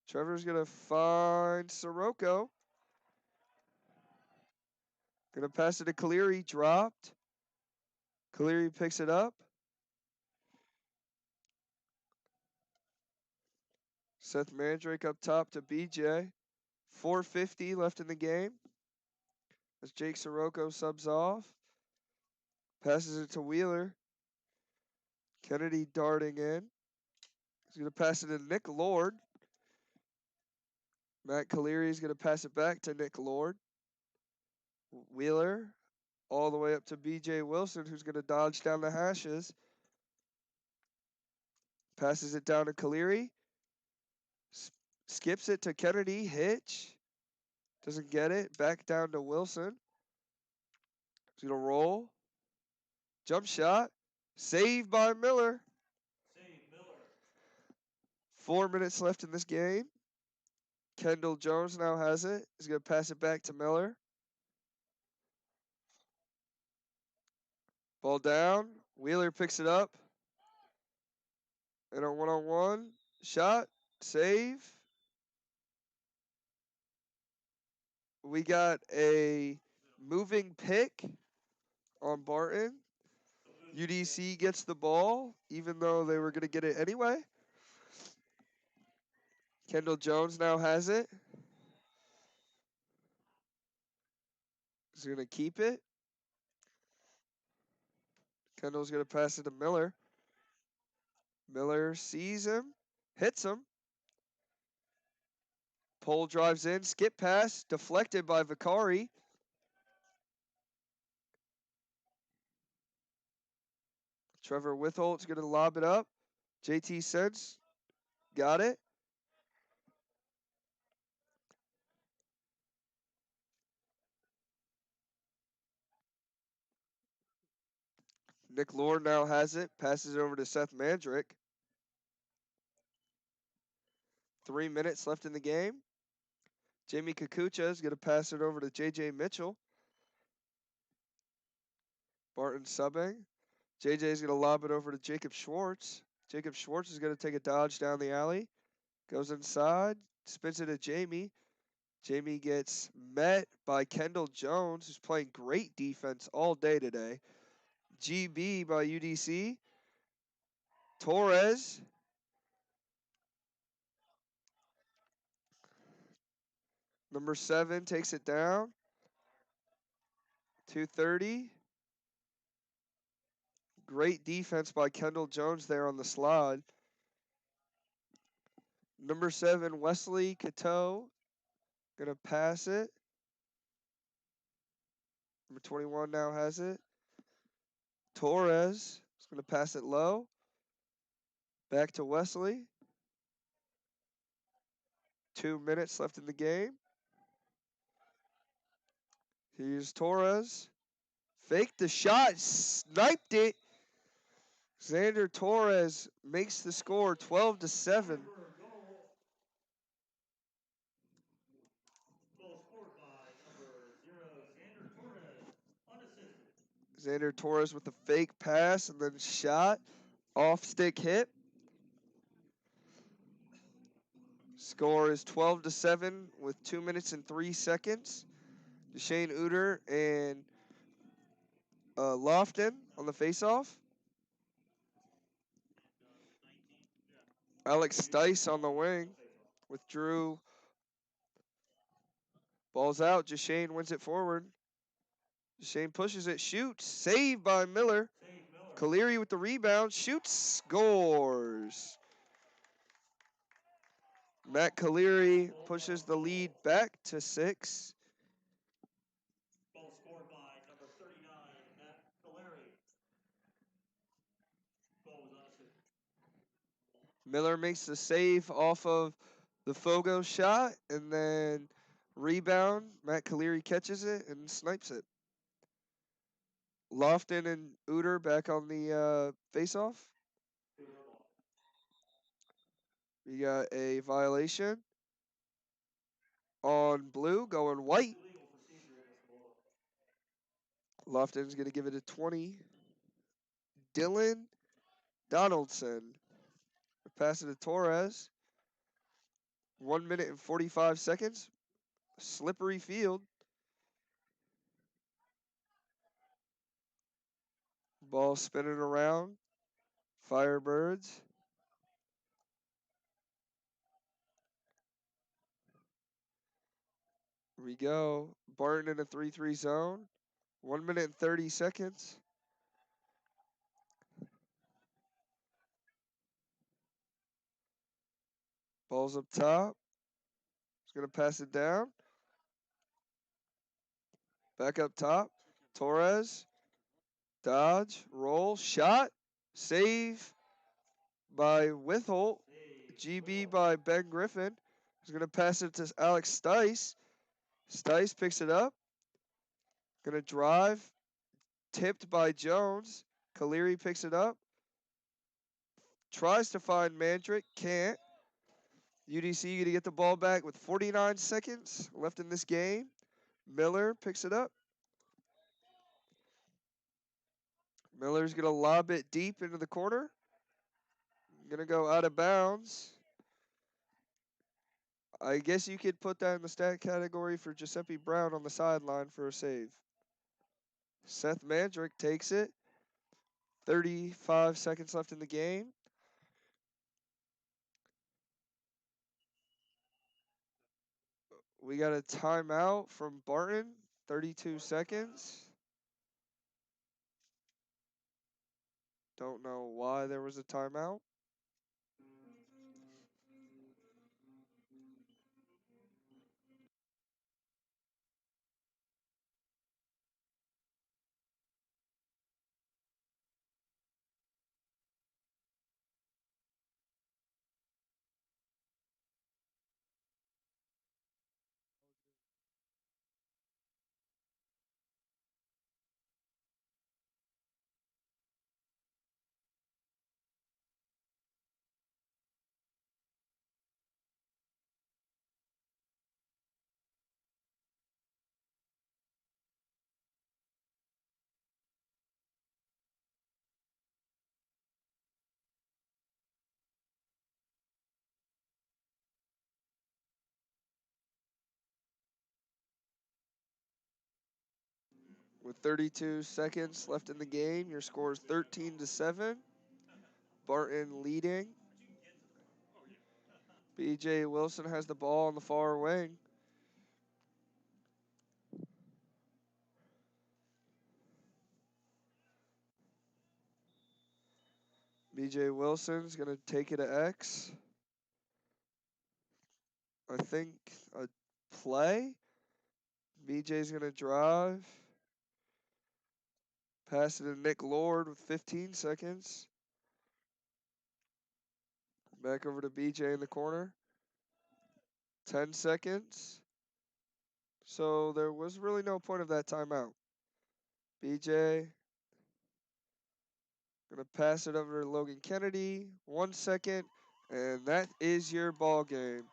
Trevor's gonna find Sirocco. Gonna pass it to Cleary, dropped. Cleary picks it up. Seth Mandrake up top to BJ. 4:50 left in the game. As Jake Sirocco subs off. Passes it to Wheeler. Kennedy darting in. He's going to pass it to Nick Lord. Matt Cleary is going to pass it back to Nick Lord. Wheeler all the way up to BJ Wilson, who's going to dodge down the hashes. Passes it down to Cleary. Skips it to Kennedy. Hitch. Doesn't get it. Back down to Wilson. He's going to roll. Jump shot. Saved by Miller. Save Miller. 4 minutes left in this game. Kendall Jones now has it. He's going to pass it back to Miller. Ball down. Wheeler picks it up. And a one-on-one shot. Save. We got a moving pick on Barton. UDC gets the ball, even though they were going to get it anyway. Kendall Jones now has it. He's going to keep it. Kendall's going to pass it to Miller. Miller sees him, hits him. Pole drives in, skip pass, deflected by Vicari. Trevor Witholt's going to lob it up. JT Sense got it. Nick Lord now has it. Passes it over to Seth Mandrick. 3 minutes left in the game. Jamie Kakucha is going to pass it over to JJ Mitchell. Barton subbing. JJ is going to lob it over to Jacob Schwartz. Jacob Schwartz is going to take a dodge down the alley. Goes inside. Spins it to Jamie. Jamie gets met by Kendall Jones, who's playing great defense all day today. GB by UDC. Torres. Number 7 takes it down. 2:30. Great defense by Kendall Jones there on the slide. Number 7, Wesley Cateau. Gonna pass it. Number 21 now has it. Torres is gonna pass it low. Back to Wesley. 2 minutes left in the game. Here's Torres. Faked the shot, sniped it. Xander Torres makes the score 12-7. Firebird goal. Goal scored by number 0, Xander Torres, unassisted. Xander Torres with a fake pass and then shot. Off stick hit. Score is 12-7 with 2 minutes and 3 seconds. Deshane Uter and Lofton on the faceoff. Alex Stice on the wing with Drew. Ball's out. Deshane wins it forward. Deshane pushes it, shoots. Saved by Miller. Save Miller. Caleri with the rebound. Shoots, scores. Matt Caleri pushes the lead back to 6. Goal scored by number 39, Matt Caleri. Goal was unassisted. Miller makes the save off of the Fogo shot, and then rebound. Matt Caleri catches it and snipes it. Lofton and Uter back on the faceoff. We got a violation on blue, going white. Illegal procedure against the Bulldogs. Lofton's going to give it a 20. Dylan Donaldson. Pass it to Torres. 1 minute and 45 seconds. Slippery field. Ball spinning around. Firebirds. Here we go. Barton in a 3-3 zone. 1 minute and 30 seconds. Ball's up top. He's going to pass it down. Back up top. Torres. Dodge. Roll. Shot. Save by Witholt. GB by Ben Griffin. He's going to pass it to Alex Stice. Stice picks it up. Going to drive. Tipped by Jones. Caleri picks it up. Tries to find Mandrick. Can't. UDC going to get the ball back with 49 seconds left in this game. Miller picks it up. Miller's going to lob it deep into the corner. Going to go out of bounds. I guess you could put that in the stat category for Giuseppe Brown on the sideline for a save. Seth Mandrick takes it. 35 seconds left in the game. We got a timeout from Barton. 32 seconds. Don't know why there was a timeout. With 32 seconds left in the game, your score is 13-7. Barton leading. BJ Wilson has the ball on the far wing. BJ Wilson's going to take it to X. I think a play. BJ's going to drive. Pass it to Nick Lord with 15 seconds. Back over to BJ in the corner. 10 seconds. So there was really no point of that timeout. BJ gonna pass it over to Logan Kennedy. 1 second, and that is your ball game.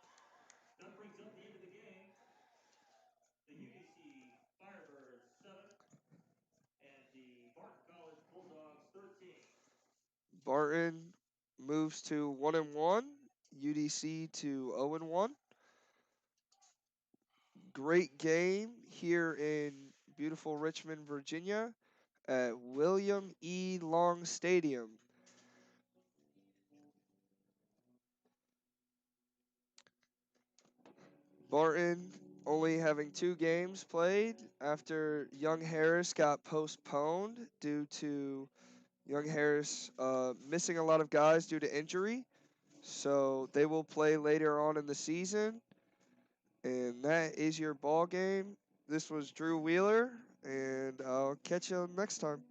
That brings up the end of the game. The UDC Firebirds 7 and the Barton College Bulldogs 13. Barton moves to 1-1. UDC to 0-1. Great game here in beautiful Richmond, Virginia at William E. Long Stadium. Barton only having 2 games played after Young Harris got postponed due to Young Harris missing a lot of guys due to injury. So they will play later on in the season. And that is your ball game. This was Drew Wheeler, and I'll catch you next time.